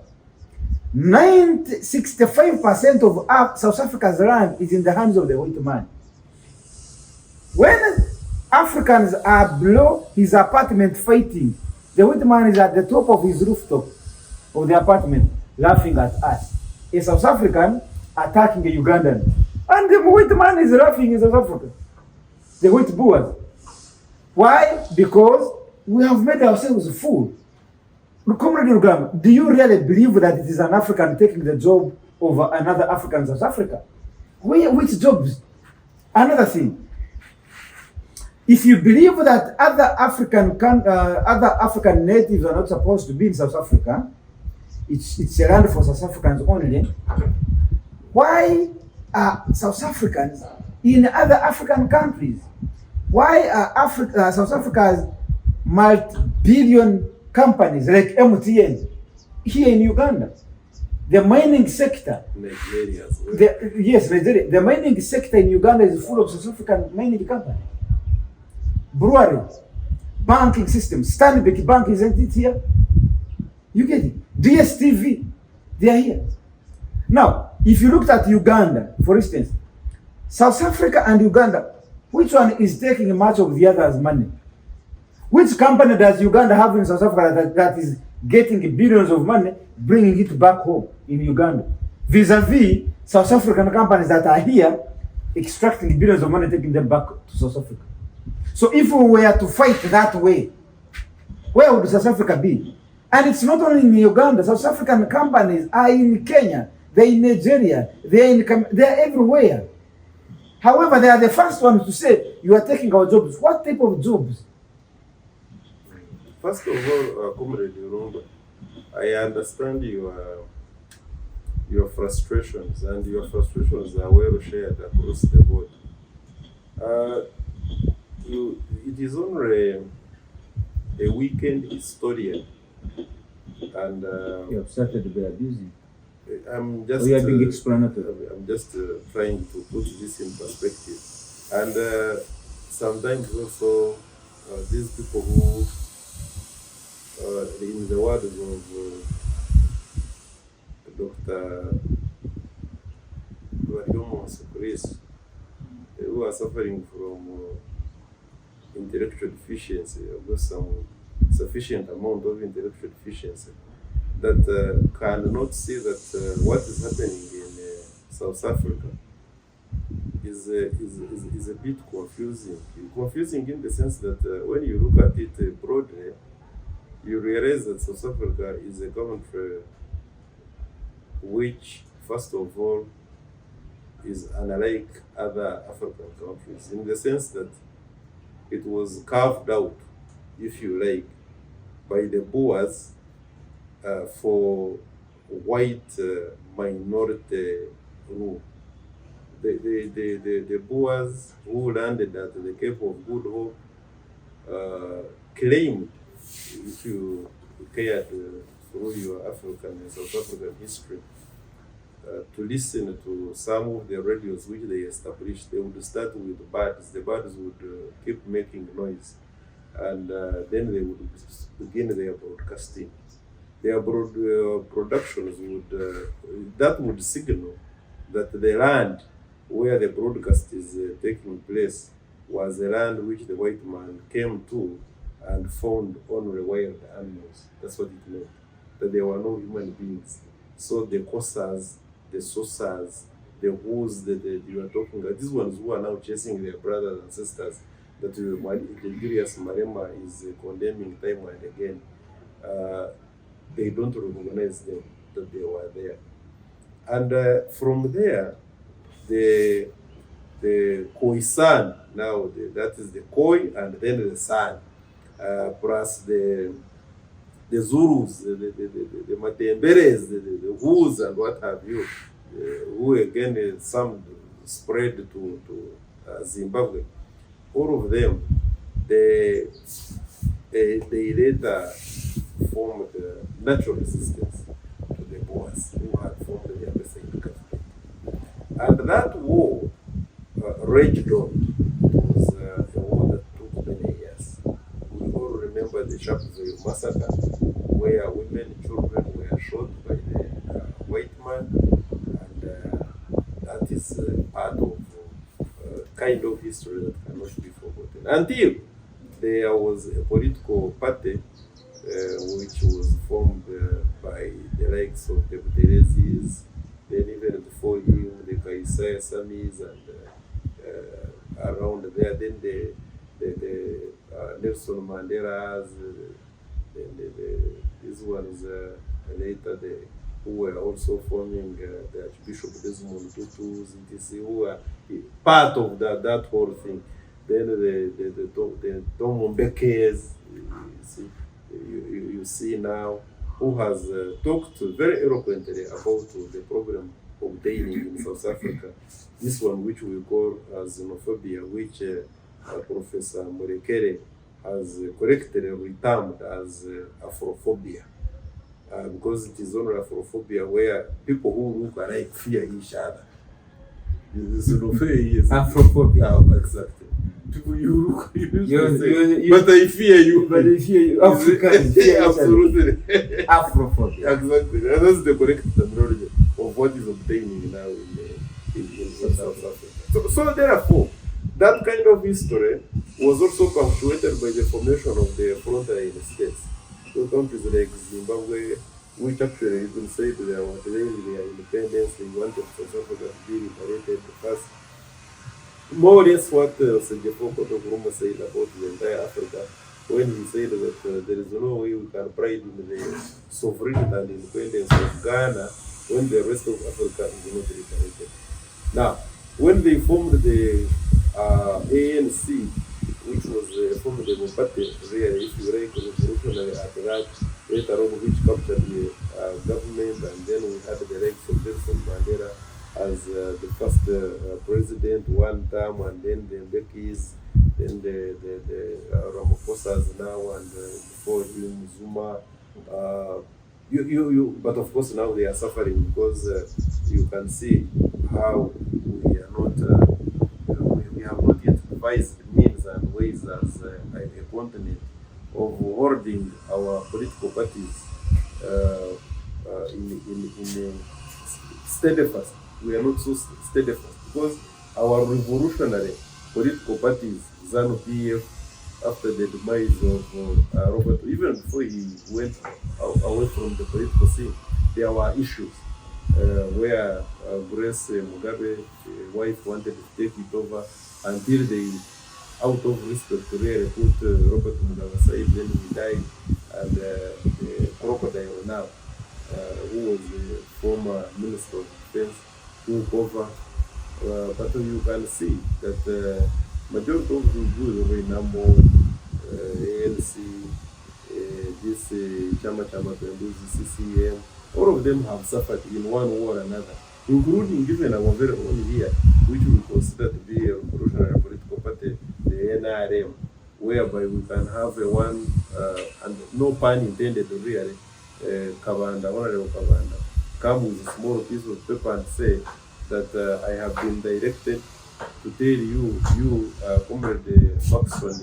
65% of South Africa's land is in the hands of the white man. When Africans are below his apartment fighting, the white man is at the top of his rooftop of the apartment laughing at us. A South African attacking a Ugandan. And the white man is laughing in South Africa. The white Boers. Why? Because we have made ourselves a fool. Comrade Rugarama, do you really believe that it is an African taking the job over another African in South Africa? Which jobs? Another thing. If you believe that other African natives are not supposed to be in South Africa, it's a land for South Africans only. Why are South Africans in other African countries? Why are South Africa's multi-billion companies like MTN here in Uganda? The mining sector, Nigeria as well. yes, Nigeria. The mining sector in Uganda is full of South African mining companies. Breweries, banking system, Stanbic Bank, isn't it here? You get it? DSTV, they are here. Now, if you looked at Uganda, for instance, South Africa and Uganda, which one is taking much of the other's money? Which company does Uganda have in South Africa that is getting billions of money, bringing it back home in Uganda? Vis-a-vis South African companies that are here, extracting billions of money, taking them back to South Africa. So if we were to fight that way, where would South Africa be? And it's not only in Uganda. South African companies are in Kenya, they're in Nigeria, they're everywhere. However, they are the first ones to say, you are taking our jobs. What type of jobs? First of all, Comrade Irumba, I understand your frustrations, and your frustrations are well shared across the board. It is only a weekend historian, and You have started by abusing. I'm just We are being explanatory. I'm just trying to put this in perspective, and sometimes also these people who, in the words of Dr. Chris, who are suffering from intellectual deficiency, or some sufficient amount of intellectual deficiency, that cannot see that what is happening in South Africa is a bit confusing. Confusing in the sense that when you look at it broadly, you realize that South Africa is a country which, first of all, is unlike other African countries in the sense that it was carved out, if you like, by the Boers for white minority rule. The Boers who landed at the Cape of Good Hope claimed, if you care through your African and South African history, to listen to some of the radios which they established, they would start with birds. The birds would keep making noise, and then they would begin their broadcasting. Their productions would signal that the land where the broadcast is taking place was a land which the white man came to and found only wild animals. That's what it meant, that there were no human beings. So the Kossas, the Sossas, the Who's that you are talking about, these ones who are now chasing their brothers and sisters, that Julius Malema is condemning time and again, they don't recognize them, that they were there. And from there, the Khoisan, now that is the Khoi and then the San, plus the Zulus, the Matemberes, the Who's and what have you, who again some spread to Zimbabwe. All of them, they later formed natural resistance to the Boers who had formed the Apartheid government. And that war raged on. It was a war that took many years. We all remember the Sharpeville massacre, where women and children were shot by the white man, and that is part of kind of history that cannot be forgotten. Until there was a political party which was formed by the likes of the Buterezis, then even before him, the Kaisai Samis, and around there, then the Nelson Mandela's, these ones later, who were also forming the Archbishop Desmond Tutu's, etc., who were part of that whole thing. Then the Tom Mbeke's, you see now, who has talked very eloquently about the problem of dating in South Africa. This one, which we call xenophobia, which Professor Murekere has correctly termed as Afrophobia. Because it is only Afrophobia where people who look alike fear each other. Xenophobia is Afrophobia. Exactly. People but I fear you. But I fear you. Africans fear absolutely. Afrophobia. Exactly. That's the correct terminology of what is obtaining now in South Africa. So therefore, that kind of history was also punctuated by the formation of the frontline states. So countries like Zimbabwe, which actually even said they were delaying their independence, they wanted South Africa to be liberated first. More or less what Gov't said about the entire Africa, when he said that there is no way we can pride in the sovereignty and independence of Ghana when the rest of Africa is not liberated. Now, when they formed the ANC, which was formed the party, really, if you like, revolutionary at that, later on, which captured the government, and then we had the likes of Nelson Mandela as the first president one term, and then the Mbekis, then the Ramaphosa's now, and before him, Zuma. But of course now they are suffering because you can see how we are not, we have not yet devised means and ways as a continent of holding our political parties in steadfast. We are not so steadfast because our revolutionary political parties, ZANU-PF, after the demise of Robert, even before he went away from the political scene, there were issues where Grace Mugabe's wife wanted to take it over until they, out of respect, really put Robert Mugabe aside. Then he died, and the crocodile now, who was the former Minister of Defense, took over. But you can see that majority of the Jews were number ANC, this Chama CCM, all of them have suffered in one way or another, including even our very own here, which we consider to be a revolutionary political party, the NRM, whereby we can have a one, and no pun intended really, Kabanda, Honorable Kabanda, come with a small piece of paper and say that I have been directed to tell you, Comrade Maxon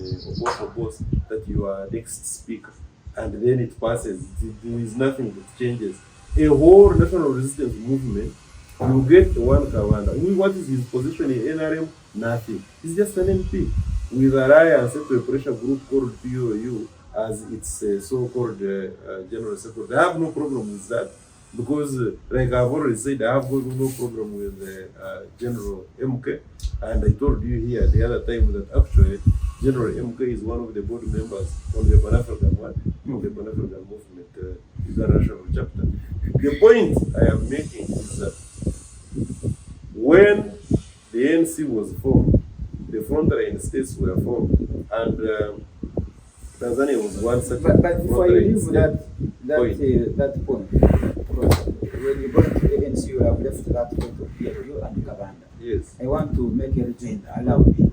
Boss, that you are next speaker. And then it passes. There is nothing that changes. A whole national resistance movement, you get one Kawanda. What is his position in NRM? Nothing. He's just an MP with a alliance to a pressure group called POU as its so-called general secretary. I have no problem with that. Because, like I've already said, I have no problem with General MK, and I told you here the other time that actually General MK is one of the board members on the Pan-African the Pan-African movement, international chapter. The point I am making is that when the ANC was formed, the frontline states were formed, and Tanzania was one such. But before you leave that point, when you go to the ANC, you have left that point of PLU and Kabanda. Yes. I want to make a rejoinder. Allow me.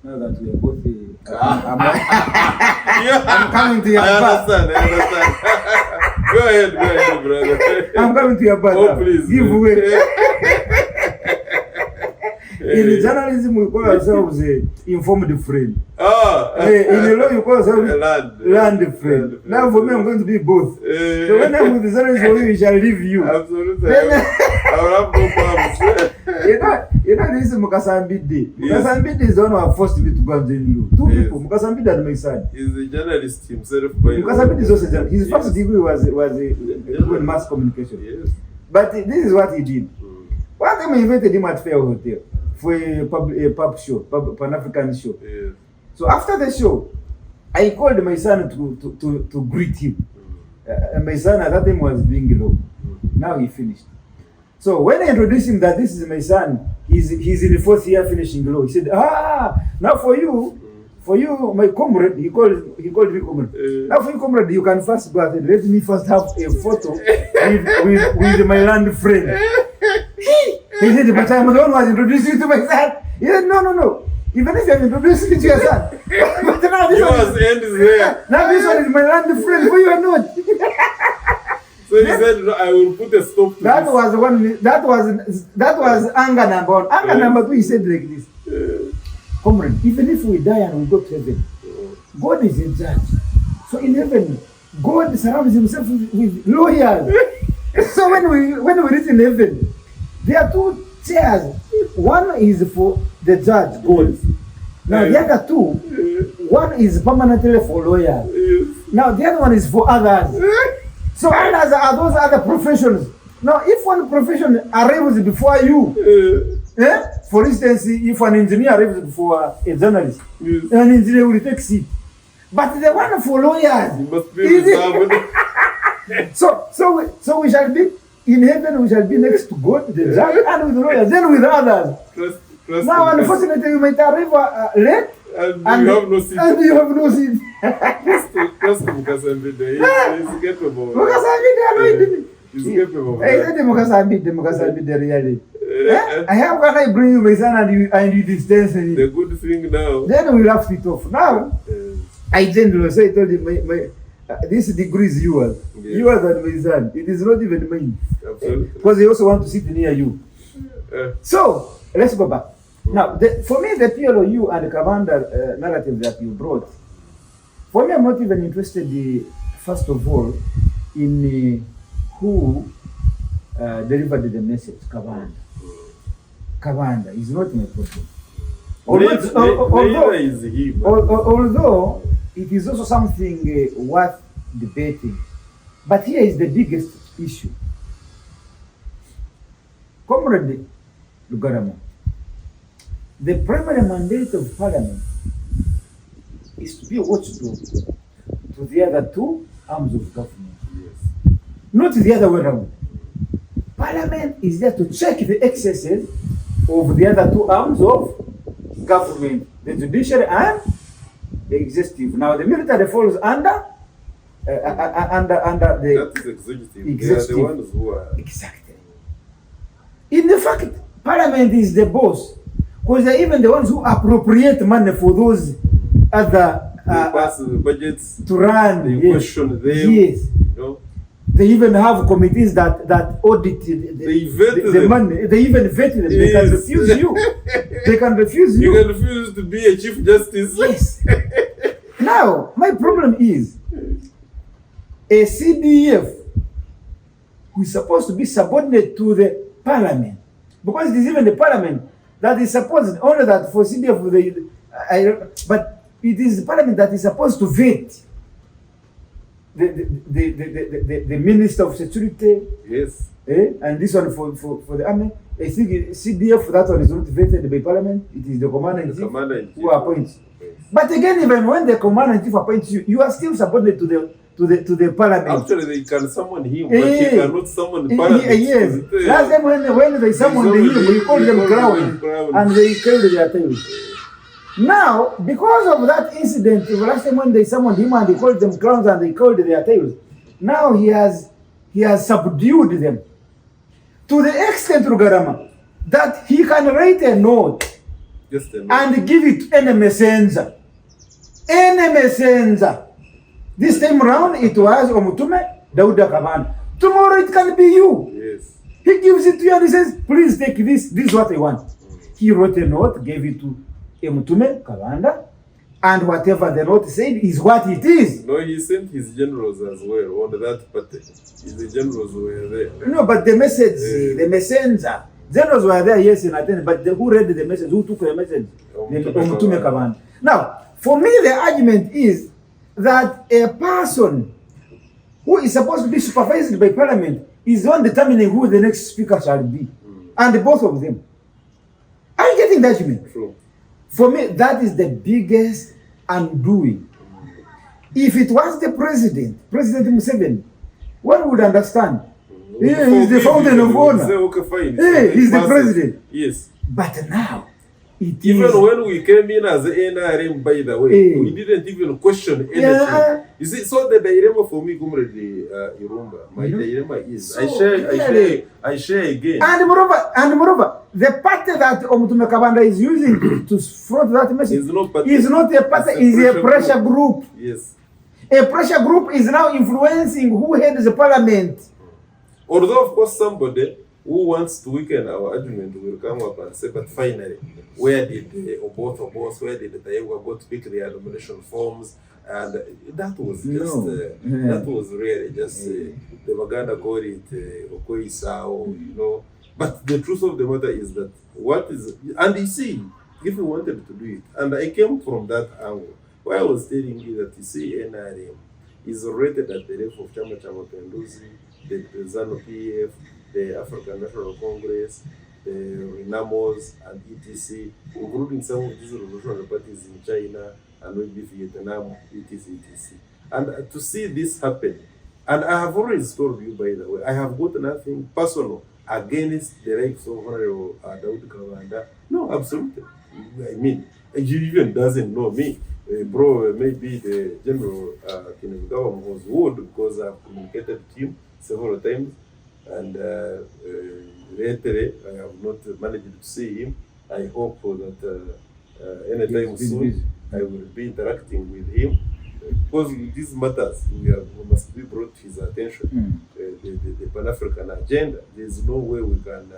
Now that we are both, I'm coming to your back. I understand. Go ahead, brother. I'm coming to your back. Oh, please. Give way. In journalism, we call ourselves informed friend. In the law, you call yourself land friend. Now, for me, I'm going to be both. So when I'm with the journalism, we shall leave you. Absolutely. I will have no problems. You know, this is Mukasambide. Mukasambide is the one who have forced me to go and join you. Two people, Mukasambide and my son. He's a journalist himself. Mukasambide is also a journalist. His first degree was in mass communication. Yes. But this is what he did. One time I invited him at Fair Hotel for a pub show, Pan-African show. Yes. So after the show, I called my son to greet him. My son at that time was being low. Now he finished. So when I introduced him that this is my son, he's in the fourth year finishing law. He said, now for you, For you, my comrade, he called me comrade. Now for you, comrade, you can first go ahead. Let me first have a photo with my land friend. He said, but I'm the one who has introduced you to my son. He said, no. Even if I'm introducing you to your son. But now this Yours end is there. Now this one is my land friend, for you or not. So he said, no, I will put a stop to That this. was one. That was anger number one. Anger number two, he said like this. Comrade, even if we die and we go to heaven, God is a judge. So in heaven, God surrounds himself with lawyers. So when we reach in heaven, there are two chairs. One is for the judge, God. Now the other two, one is permanently for lawyers. Now the other one is for others. So others are those other professions. Now if one profession arrives before you, for instance, if an engineer arrives before a journalist, an engineer will take seat. But the one for lawyers, You must be reserved. so we shall be in heaven. We shall be next to God, the judge, and with lawyers, then with others. Trust Now, him. unfortunately, you might arrive late, And you have no seat. and you have no seat. Trust him, Kasambide. He's capable. Because I mean, He's capable. I said, Mukasambide, really. I have when I bring you my son and you distance me. The good thing now. Then we laughed it off. Now, I generally say, I told him, this degree is yours. Yeah. Yours and my son. It is not even mine. Absolutely. Because they also want to sit near you. Uh, So, let's go back. Now, for me, the PLOU and the Commander narrative that you brought, for me, I'm not even interested, first of all, in who delivered the message, Commander. Commander is not my problem. Neither is he. Although it is also something worth debating, but here is the biggest issue. Comrade Rugarama, the primary mandate of Parliament is to be a watchdog to the other two arms of government, Yes. not the other way around. Parliament is there to check the excesses of the other two arms of government, the judiciary and the executive. Now, the military falls under the That is executive. They are the ones who are. exactly. In the fact, Parliament is the boss, because they're even the ones who appropriate money for those other They pass the budgets. to run. They question them. Yes. You know. They even have committees that audit They vet the them. money. They even vet them. They can Yes. refuse you. They can refuse You you. can refuse to be a chief justice. Yes. Now, my problem is a CDF who is supposed to be subordinate to the Parliament, because it is even the Parliament that is supposed, only that for CDF, but it is the Parliament that is supposed to vet the Minister of Security, Yes. and this one for the army. I think CDF, that one is not vetted by Parliament. It is the Commander-in-Chief The Commander-in-Chief. who appoints. Yes. But again, even when the Commander-in-Chief appoints you, you are still subordinate to the Parliament. Actually, they can summon him, but he cannot summon the Parliament. Yes. Last time when they summoned him, we called them crown, and they carried their tails. Now, because of that incident, the last time when they summoned him and they called them crowns and they called their tails, now he has subdued them to the extent, Rugarama, that he can write a note Just a minute. and give it to any messenger. Any messenger. This time around, it was Omutume Dauda Kaman. Tomorrow it can be you. Yes. He gives it to you and he says, please take this. This is what I want. He wrote a note, gave it to Mutume Kavanda, and whatever the note said is what it is. No, he sent his generals as well on that party. The generals were there. No, but the message, the messenger, generals were there, yes, in attendance, but who read the message, who took the message? Mutume Kavanda. Now, for me, the argument is that a person who is supposed to be supervised by Parliament is the one determining who the next speaker shall be. And both of them. Are you getting that, Jimmy? True. For me, that is the biggest undoing. If it was the President Museveni, one would understand. Yeah, he's the fountain of honor. Okay, fine. Hey, he's the president. Yes. But now, Even when we came in as NRM, by the way, we didn't even question anything. You see, so the dilemma for me, Comrade Irumba, my dilemma is so I share again. And moreover, the party that Omutume Kabanda is using to front that message is not a party, is a pressure group. Yes. A pressure group is now influencing who heads the parliament. Although, of course, somebody who wants to weaken our argument will come up and say, but finally, where did Oboth, where did the Tayewa go to pick their nomination forms? And that was just, that was really just, the Baganda called it Okoi Sao, you know. But the truth of the matter is that and you see, if we wanted to do it, and I came from that angle, where I was telling you that you see NRM is rated at the level of Chama Penduzi, the ZANU-PF, the African National Congress, the Renamos, and ETC, including some of these revolutionary parties in China and maybe Vietnam, etc. And to see this happen, and I have always told you, by the way, I have got nothing personal against the likes of Honorable Daud Kawanda. No, absolutely. I mean, he even doesn't know me. Bro, maybe the General Cabinet-Rugarama was wood because I've communicated with him several times. And lately, I have not managed to see him. I hope that anytime soon I will be interacting with him. Because these matters we must be brought to his attention. The Pan-African agenda, there is no way we can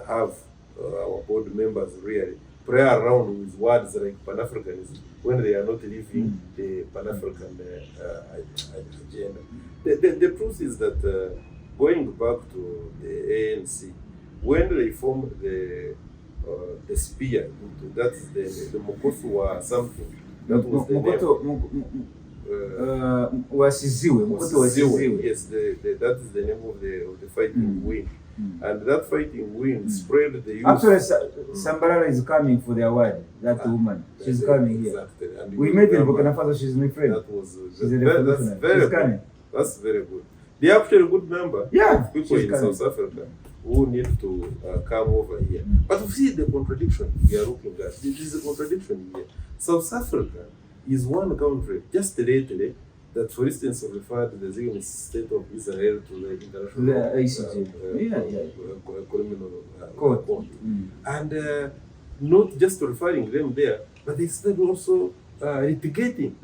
have our board members really play around with words like Pan-Africanism when they are not living the Pan-African agenda. The truth is that going back to the ANC, when they formed the spear, that's the Mokoswa something. That was the name. Yes, that is the name of the fighting wing. And that fighting wing spread the youth. Actually, Sambarala is coming for the award. That woman, she's coming here. Exactly. And we met in Burkina Faso. She's my friend. That's very good. They are actually a good member of people in coming. South Africa who need to come over here. But you see the contradiction we are looking at. This is a contradiction here. South Africa is one country, just lately, that, for instance, referred the Zionist state of Israel to the International Criminal Court. And not just referring them there, but they started also litigating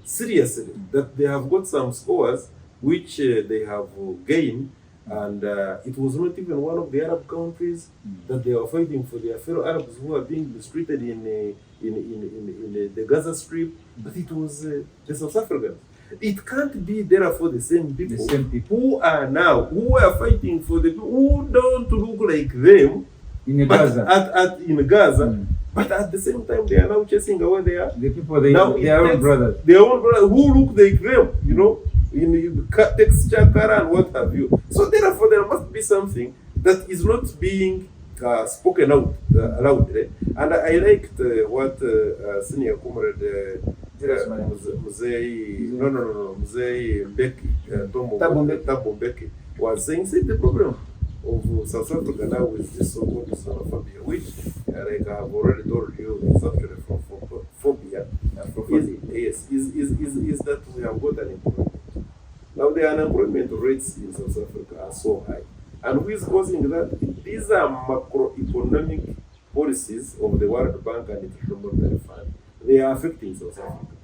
seriously that they have got some scores which they have gained, and it was not even one of the Arab countries that they were fighting for their fellow Arabs who are being mistreated in the Gaza Strip, but it was the South Africans. It can't be therefore the same people who are fighting for the people who don't look like them in Gaza. But at the same time, they are now chasing away their own brothers. Their own brothers who look like them, you know, in texture, color, and what have you. So therefore, there must be something that is not being spoken out aloud. And I liked what senior comrade Mzee Thabo Mbeki was saying. See, the problem of South Africa now is this so-called Islamophobia, which, like I have already told you, is actually from phobia. Is that we have got unemployment. Now the unemployment rates in South Africa are so high. And who is causing that? These are macroeconomic policies of the World Bank and International Monetary Fund. They are affecting South Africa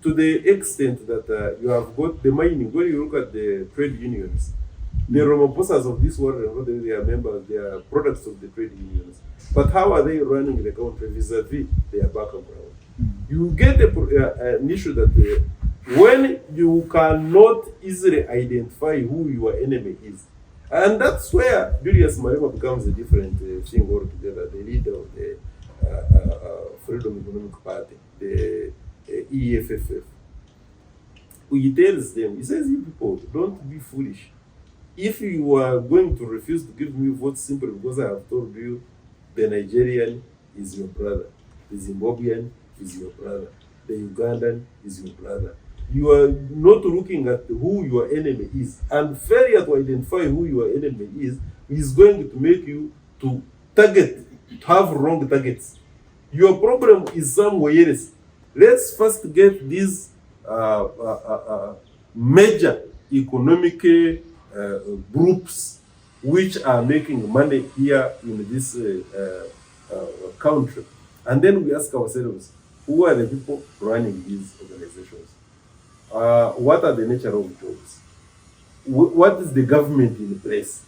to the extent that you have got the mining. When you look at the trade unions, the Ramaphosa's of this world, they are members, they are products of the trade unions. But how are they running the country vis-a-vis their background? You get an issue that when you cannot easily identify who your enemy is, and that's where Julius Malema becomes a different thing altogether, the leader of the Freedom Economic Party, the EFFF. He tells them, he says, you people, don't be foolish. If you are going to refuse to give me votes simply because I have told you the Nigerian is your brother, the Zimbabwean is your brother, the Ugandan is your brother, you are not looking at who your enemy is, and failure to identify who your enemy is going to make you to target to have wrong targets. Your problem is somewhere else. Let's first get these major economic groups which are making money here in this country. And then we ask ourselves, who are the people running these organizations? What are the nature of jobs? What is the government in place?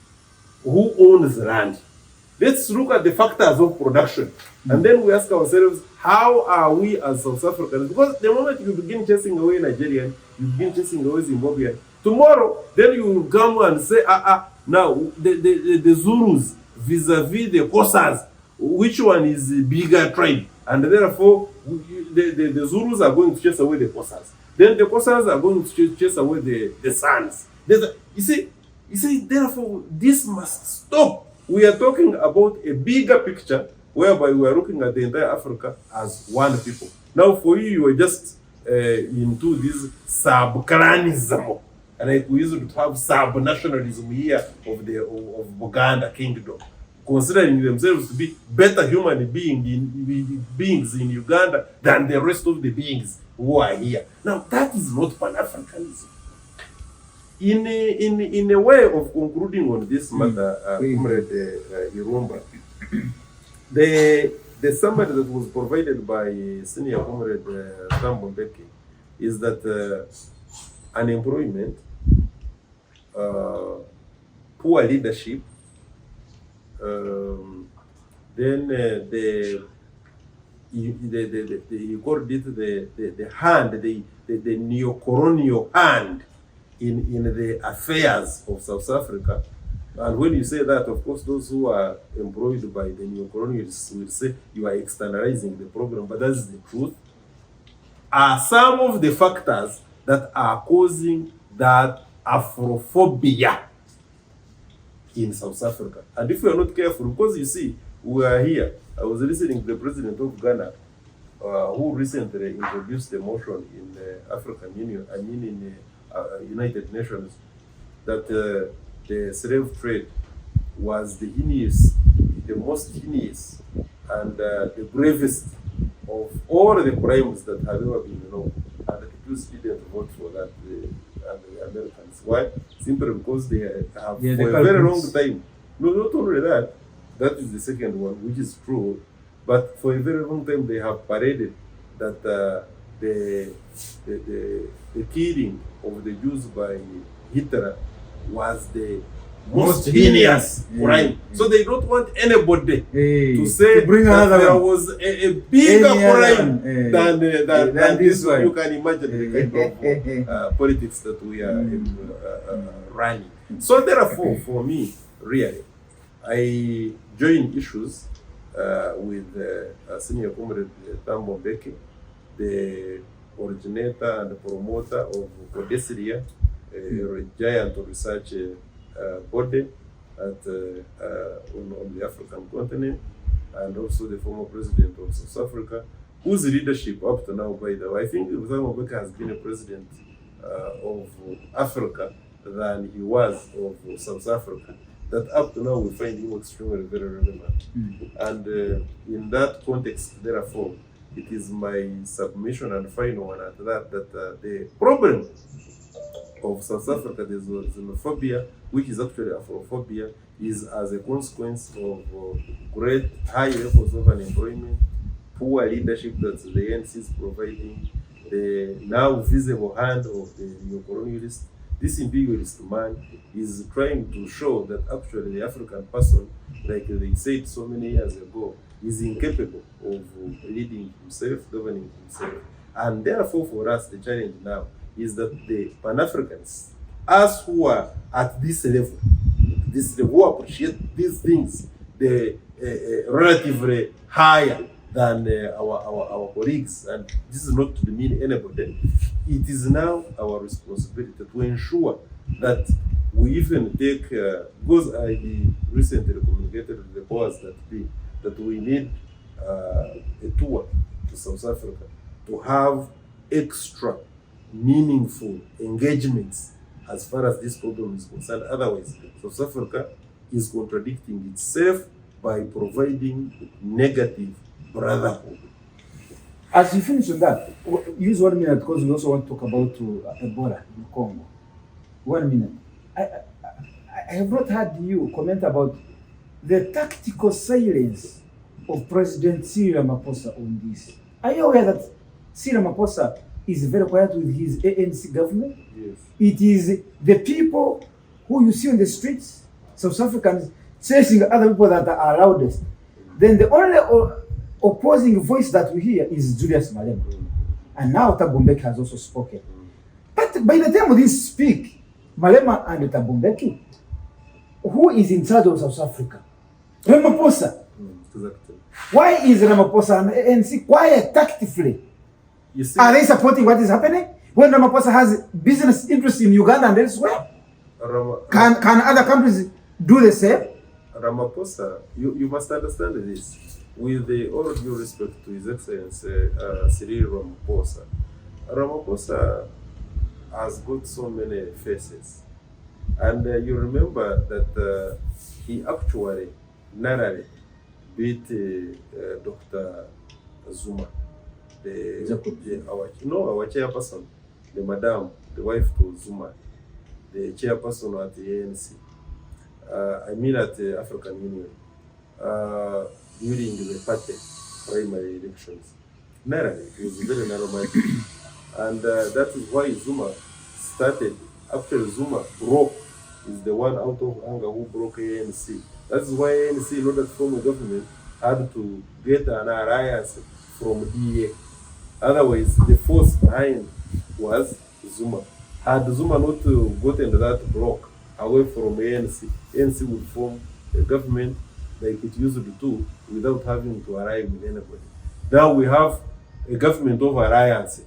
Who owns land? Let's look at the factors of production. And then we ask ourselves, how are we as South Africans? Because the moment you begin chasing away Nigerian, you begin chasing away Zimbabwean, tomorrow, then you will come and say, now, the Zulus vis-a-vis the Xhosas, which one is the bigger tribe? And therefore, the Zulus are going to chase away the Xhosas. Then the Xhosas are going to chase away the Sons. You see, therefore, this must stop. We are talking about a bigger picture whereby we are looking at the entire Africa as one people. Now, for you are just into this sub-clanism. Like we used to have sub-nationalism here of Buganda Kingdom, considering themselves to be better human beings in Uganda than the rest of the beings who are here. Now, that is not Pan-Africanism. In a way of concluding on this matter, Comrade Irumba, the summary that was provided by Senior Comrade Thabo Mbeki is that unemployment, poor leadership, then you called it the hand, the neo-colonial hand in the affairs of South Africa. And when you say that, of course, those who are employed by the neo-colonialists will say you are externalizing the problem, but that's the truth. Are some of the factors that are causing that Afrophobia in South Africa. And if we are not careful, because you see, we are here. I was listening to the president of Ghana, who recently introduced a motion in the African Union, in United Nations, that the slave trade was the heinous, the most heinous, and the bravest of all the crimes that have ever been known. And the people didn't vote for that, the Americans. Why? Simply because they have for a very long time. No, not only that, that is the second one, which is true, but for a very long time they have paraded that the killing of the Jews by Hitler was the most heinous crime. So they don't want anybody to say bring that there one. was a bigger crime than this one. You can imagine the kind of politics that we are running. So therefore, for me, really, I join issues with Senior Comrade Thabo Mbeki, the originator and promoter of Codesilia, a giant research body on the African continent, and also the former president of South Africa, whose leadership up to now, by the way, I think Thabo Mbeki has been a president of Africa than he was of South Africa. That up to now we find him extremely very relevant. And in that context, therefore, it is my submission and final one at that, the problem of South Africa, the xenophobia, which is actually Afrophobia, is as a consequence of great high levels of unemployment, poor leadership that the ANC is providing, the now visible hand of the neo-colonialist. This imperialist man is trying to show that actually the African person, like they said so many years ago, is incapable of leading himself, governing himself. And therefore for us, the challenge now is that the Pan-Africans, us who are at this level, who appreciate these things, the relatively higher than our colleagues, and this is not to demean anybody, it is now our responsibility to ensure that we even take, because I recently communicated with the powers that be, that we need a tour to South Africa to have extra meaningful engagements as far as this problem is concerned. Otherwise, South Africa is contradicting itself by providing negative brotherhood. As you finish on that, use 1 minute because we also want to talk about Ebola in Congo. 1 minute. I have not heard you comment about the tactical silence of President Cyril Ramaphosa on this. Are you aware that Cyril Ramaphosa is very quiet with his ANC government? Yes. It is the people who you see on the streets, South Africans, chasing other people that are loudest. Then the only opposing voice that we hear is Julius Malema. And now Thabo Mbeki has also spoken. But by the time we speak, Malema and Thabo Mbeki, who is in charge of South Africa? Ramaphosa. Exactly. Why is Ramaphosa and ANC quiet tactically? You see, Are they supporting what is happening? When Ramaphosa has business interests in Uganda and elsewhere? Can other countries do the same? Ramaphosa, you must understand this. With all due respect to His Excellency Cyril Ramaphosa, Ramaphosa has got so many faces. And you remember that he actually narrowly beat Dr. Zuma, our chairperson, the madam, the wife to Zuma, the chairperson at the ANC. I mean at the African Union, during the party primary elections. Narrowly, it was very narrow-minded. And that is why Zuma started. Actually, Zuma broke, is the one out of anger who broke ANC. That's why ANC, in order to form a government, had to get an alliance from DA. Otherwise, the force behind was Zuma. Had Zuma not gotten that block away from ANC, ANC would form a government like it used to do without having to arrive with anybody. Now we have a government of alliance,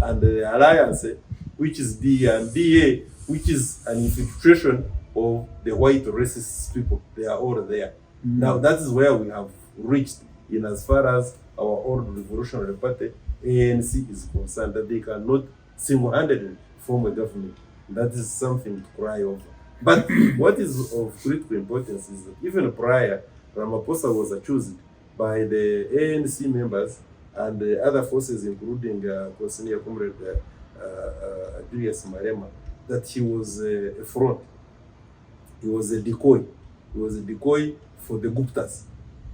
and the alliance, which is DA, and DA, which is an infiltration of the white racist people. They are all there. Now that is where we have reached in as far as our old revolutionary party, ANC, is concerned, that they cannot single-handedly form a government. That is something to cry over. But what is of critical importance is that even prior, Ramaphosa was accused by the ANC members and the other forces, including Senior Comrade Julius Malema, that he was a fraud. He was a decoy. He was a decoy for the Guptas,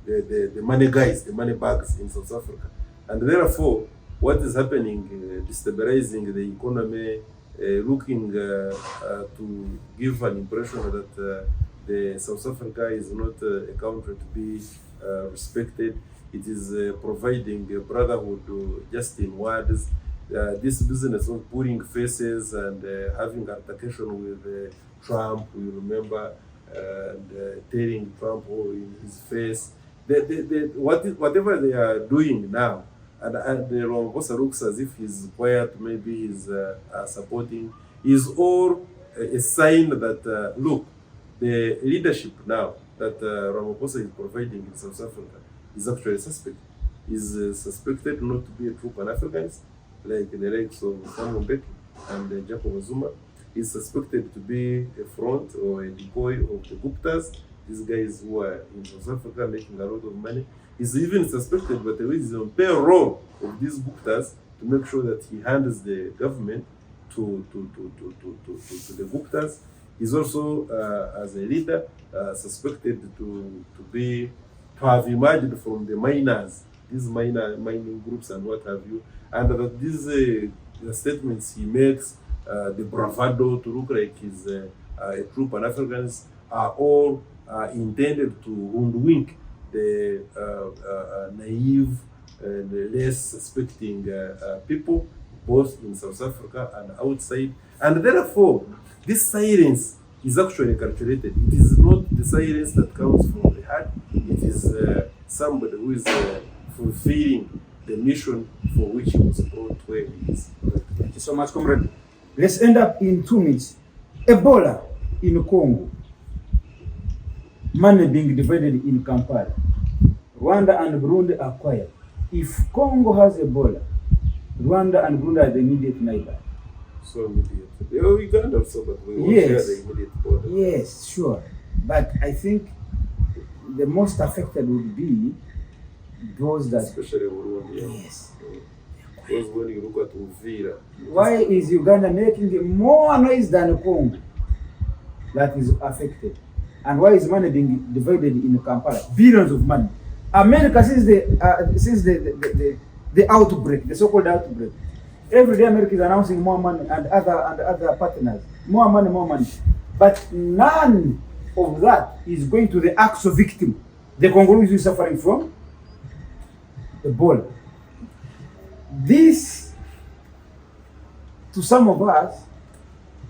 the money guys, the money bags in South Africa. And therefore, what is happening, destabilizing the economy, looking to give an impression that the South Africa is not a country to be respected. It is providing brotherhood just in words. This business of putting faces and having altercation with Trump, you remember, and telling Trump in his face. Whatever they are doing now, and the Ramaphosa looks as if he's quiet, maybe he's supporting, is all a sign that, look, the leadership now that Ramaphosa is providing in South Africa is actually suspect. Is suspected not to be a true Pan-Africanist, like the likes of Thabo Mbeki and Jacob Zuma. Is suspected to be a front or a decoy of the Guptas, these guys who are in South Africa making a lot of money. Is even suspected, but there is on payroll of these Guptas to make sure that he hands the government to the Guptas. He's also, as a leader, suspected to have emerged from the miners, these mining groups and what have you, and that these statements he makes, the bravado to look like he's a true Pan-Africanist, are all intended to hoodwink the naive and less suspecting people, both in South Africa and outside. And therefore, this silence is actually calculated. It is not the silence that comes from the heart. It is somebody who is fulfilling the mission for which he was brought where he is. Thank you so much, comrade. Let's end up in 2 minutes. Ebola in Congo. Money being divided in Kampala. Rwanda and Burundi are quiet. If Congo has Ebola, Rwanda and Burundi are the immediate neighbor. So immediate. Uganda also, but we will share the immediate border. Yes, sure. But I think the most affected would be those that. Especially Burundi. Yes. Because when you look at Uvira. Why is Uganda making more noise than Congo that is affected? And why is money being divided in Kampala? Billions of money. America, since the outbreak, the so-called outbreak, every day America is announcing more money and other partners, more money. But none of that is going to the actual victim, the Congolese who is suffering from Ebola. This, to some of us,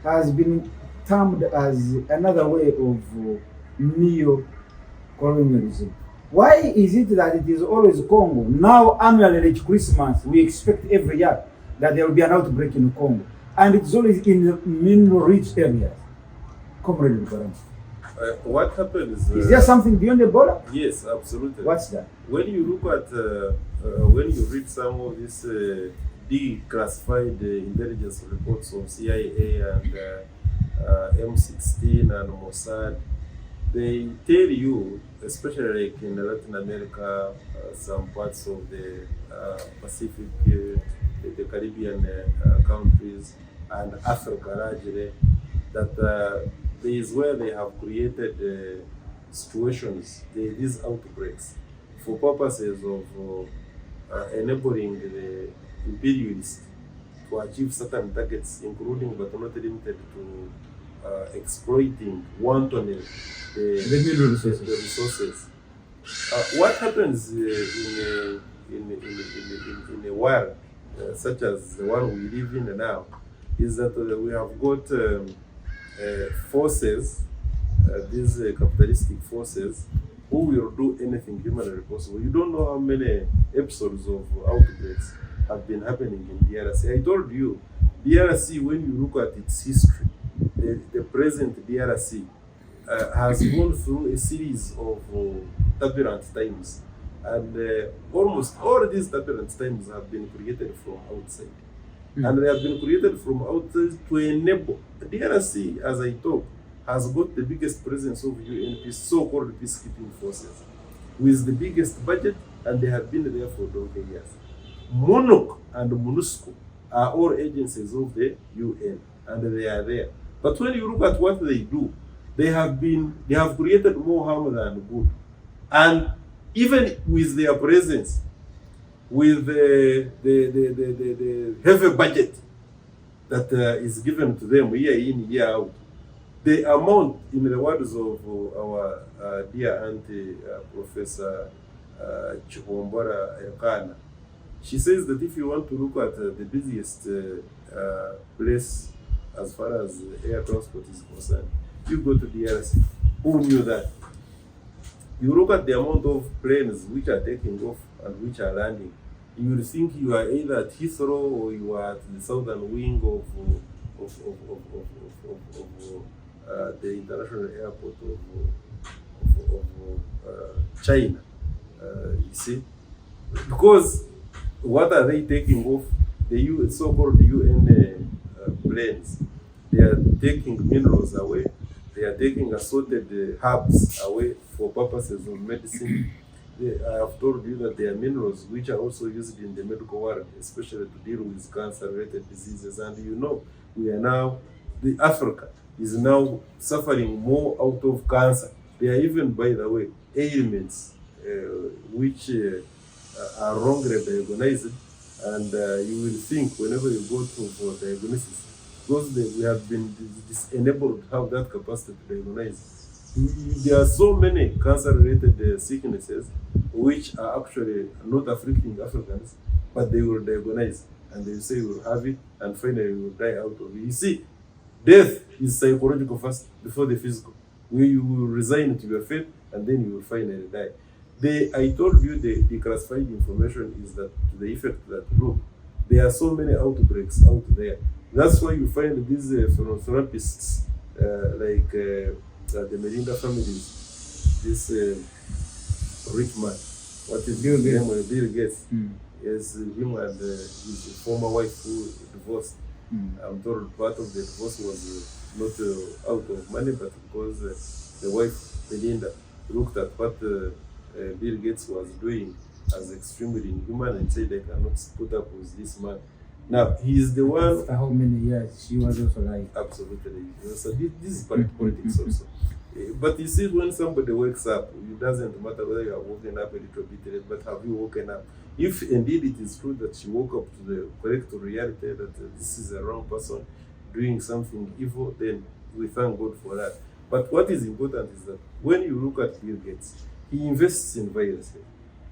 has been termed as another way of neo-colonialism. Why is it that it is always Congo? Now, annually at Christmas, we expect every year that there will be an outbreak in Congo. And it's always in mineral-rich areas. Comrade Rugarama. What happens? Is there something beyond Ebola? Yes, absolutely. What's that? When you look at, when you read some of these declassified intelligence reports of CIA and M16 and Mossad, they tell you, especially like in Latin America, some parts of the Pacific, the Caribbean countries, and Africa largely, that there is where they have created situations, these outbreaks, for purposes of enabling the imperialists to achieve certain targets, including but not limited to exploiting wantonly the resources. What happens in a world such as the one we live in now is that we have got forces, these capitalistic forces, who will do anything humanly possible. You don't know how many episodes of outbreaks have been happening in DRC. I told you, DRC, when you look at its history, the present DRC has gone through a series of turbulent times. And almost all these turbulent times have been created from outside. And they have been created from outside to enable. The DRC, as I talk, has got the biggest presence of UN so-called peacekeeping forces, with the biggest budget, and they have been there for donkey years. MONUC and MONUSCO are all agencies of the UN, and they are there. But when you look at what they do, they have created more harm than good. And even with their presence, with the heavy budget that is given to them year in, year out, the amount, in the words of our dear auntie, Professor Chihombora Ekana, she says that if you want to look at the busiest place as far as air transport is concerned, you go to DRC. Who knew that? You look at the amount of planes which are taking off and which are landing, you will think you are either at Heathrow or you are at the southern wing of the international airport of China. You see? Because what are they taking off? The so-called UN planes. They are taking minerals away. They are taking assorted herbs away for purposes of medicine. I have told you that there are minerals which are also used in the medical world, especially to deal with cancer-related diseases. And you know, Africa is now suffering more out of cancer. There are even, by the way, ailments which are wrongly diagnosed, and you will think whenever you go for diagnosis, because we have been enabled to have that capacity to diagnose. There are so many cancer-related sicknesses which are actually not afflicting Africans, but they will diagnose and they will say you will have it, and finally you will die out of it. You see, death is psychological first before the physical, where you will resign to your fate and then you will finally die. I told you the classified information is that to the effect that, look, there are so many outbreaks out there. That's why you find these philanthropists like the Melinda families, this rich man, what is his name? Bill Gates. Yes, him and his former wife who divorced. I'm told part of the divorce was not out of money, but because the wife, Melinda, looked at what Bill Gates was doing as extremely inhuman and said, I cannot put up with this man. Now, he is the one. After how many years she was also right? Absolutely. So this is politics also. But you see, when somebody wakes up, it doesn't matter whether you are woken up a little bit late, but have you woken up? If indeed it is true that she woke up to the correct reality that this is a wrong person doing something evil, then we thank God for that. But what is important is that when you look at Bill Gates, he invests in viruses.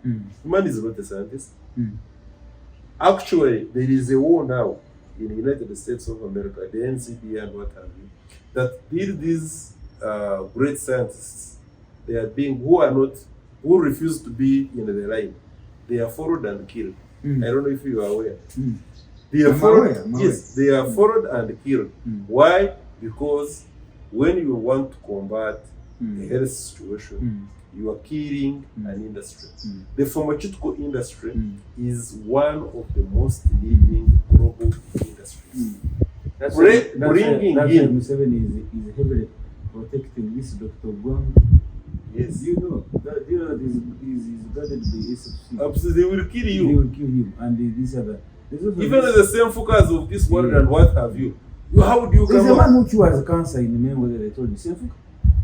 The man is not a scientist. Actually, there is a war now in the United States of America, the NCD and what have you, that these great scientists, they are being who refuse to be in the line. They are followed and killed. I don't know if you are aware. They are followed. Yes, they are followed and killed. Why? Because when you want to combat a health situation, you are killing an industry. The pharmaceutical industry is one of the most leading global industries. That's Bringing in. Museveni is heavily protecting this Dr. Gwang. Yes. You know that he's guarded by SFC. Absolutely, they will kill They you. will kill him, and these other. Even the same focus of this world and what have you. How do you There's come a man up? who cures cancer in the main way that they told you. Senfuka.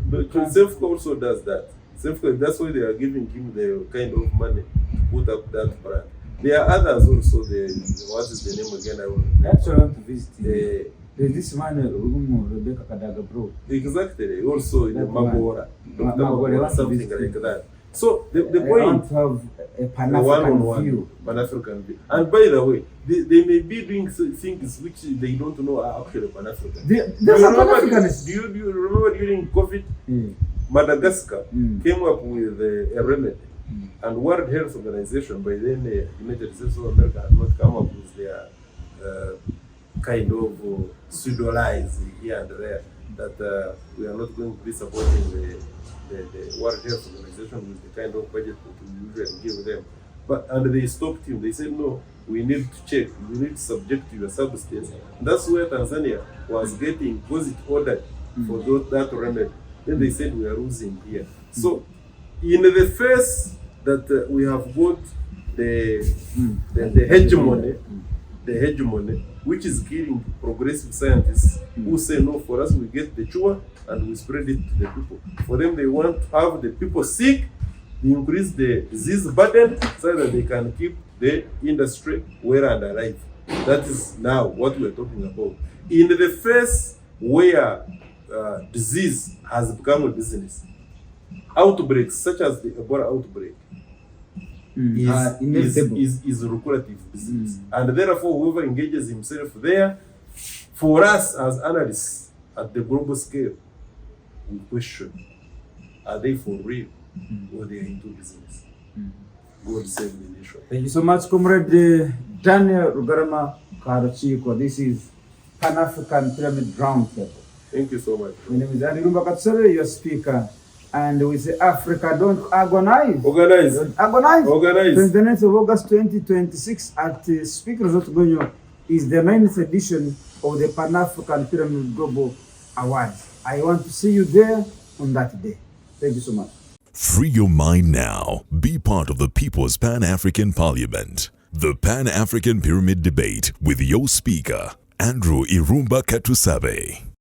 But Senfuka also does that. Senfuka, that's why they are giving him the kind of money to put up that brand. There are others also. What is the name again? I will. That's why I want to visit. There's this man, Rebecca Kadaga, bro. Exactly. Also in the That man. Magora, Dr. Magora, Magora, something visit like him. that. So the I point. want to have a Pan-African One-on-one, view. Pan-African view. And by the way, they may be doing things which they don't know are actually Pan-African. There's a Pan-Africanist. Do you remember during COVID, Madagascar came up with a remedy, and World Health Organization, by then the United States of America, had not come up with their kind of pseudo-lies here and there that we are not going to be supporting the World Health Organization with the kind of budget that we usually give them. And they stopped him. They said, no, we need to check. We need to subject your substance. That's where Tanzania was getting, was it ordered for that remedy. Then they said, we are losing here. So, in the face that we have got the hegemony, which is killing progressive scientists who say, no, for us we get the cure and we spread it to the people. For them, they want to have the people sick, they increase the disease burden so that they can keep the industry well and alive. That is now what we are talking about. In the face where disease has become a business, outbreaks such as the Ebola outbreak is a lucrative business. And therefore, whoever engages himself there, for us as analysts at the global scale, we question, are they for real or they are into business? God save the nation. Thank you so much, Comrade Daniel Rugarama Karochiko. This is Pan-African Pyramid Roundtable. Thank you so much. My name is Irumba Katusebe, your speaker. And we say, Africa, don't agonize. Organize. Don't agonize. Organize. 29th of August 2026 at Speaker Zotogonyo is the 9th edition of the Pan-African Pyramid Global Awards. I want to see you there on that day. Thank you so much. Free your mind now. Be part of the People's Pan-African Parliament. The Pan-African Pyramid Debate with your speaker, Andrew Irumba Katusabe.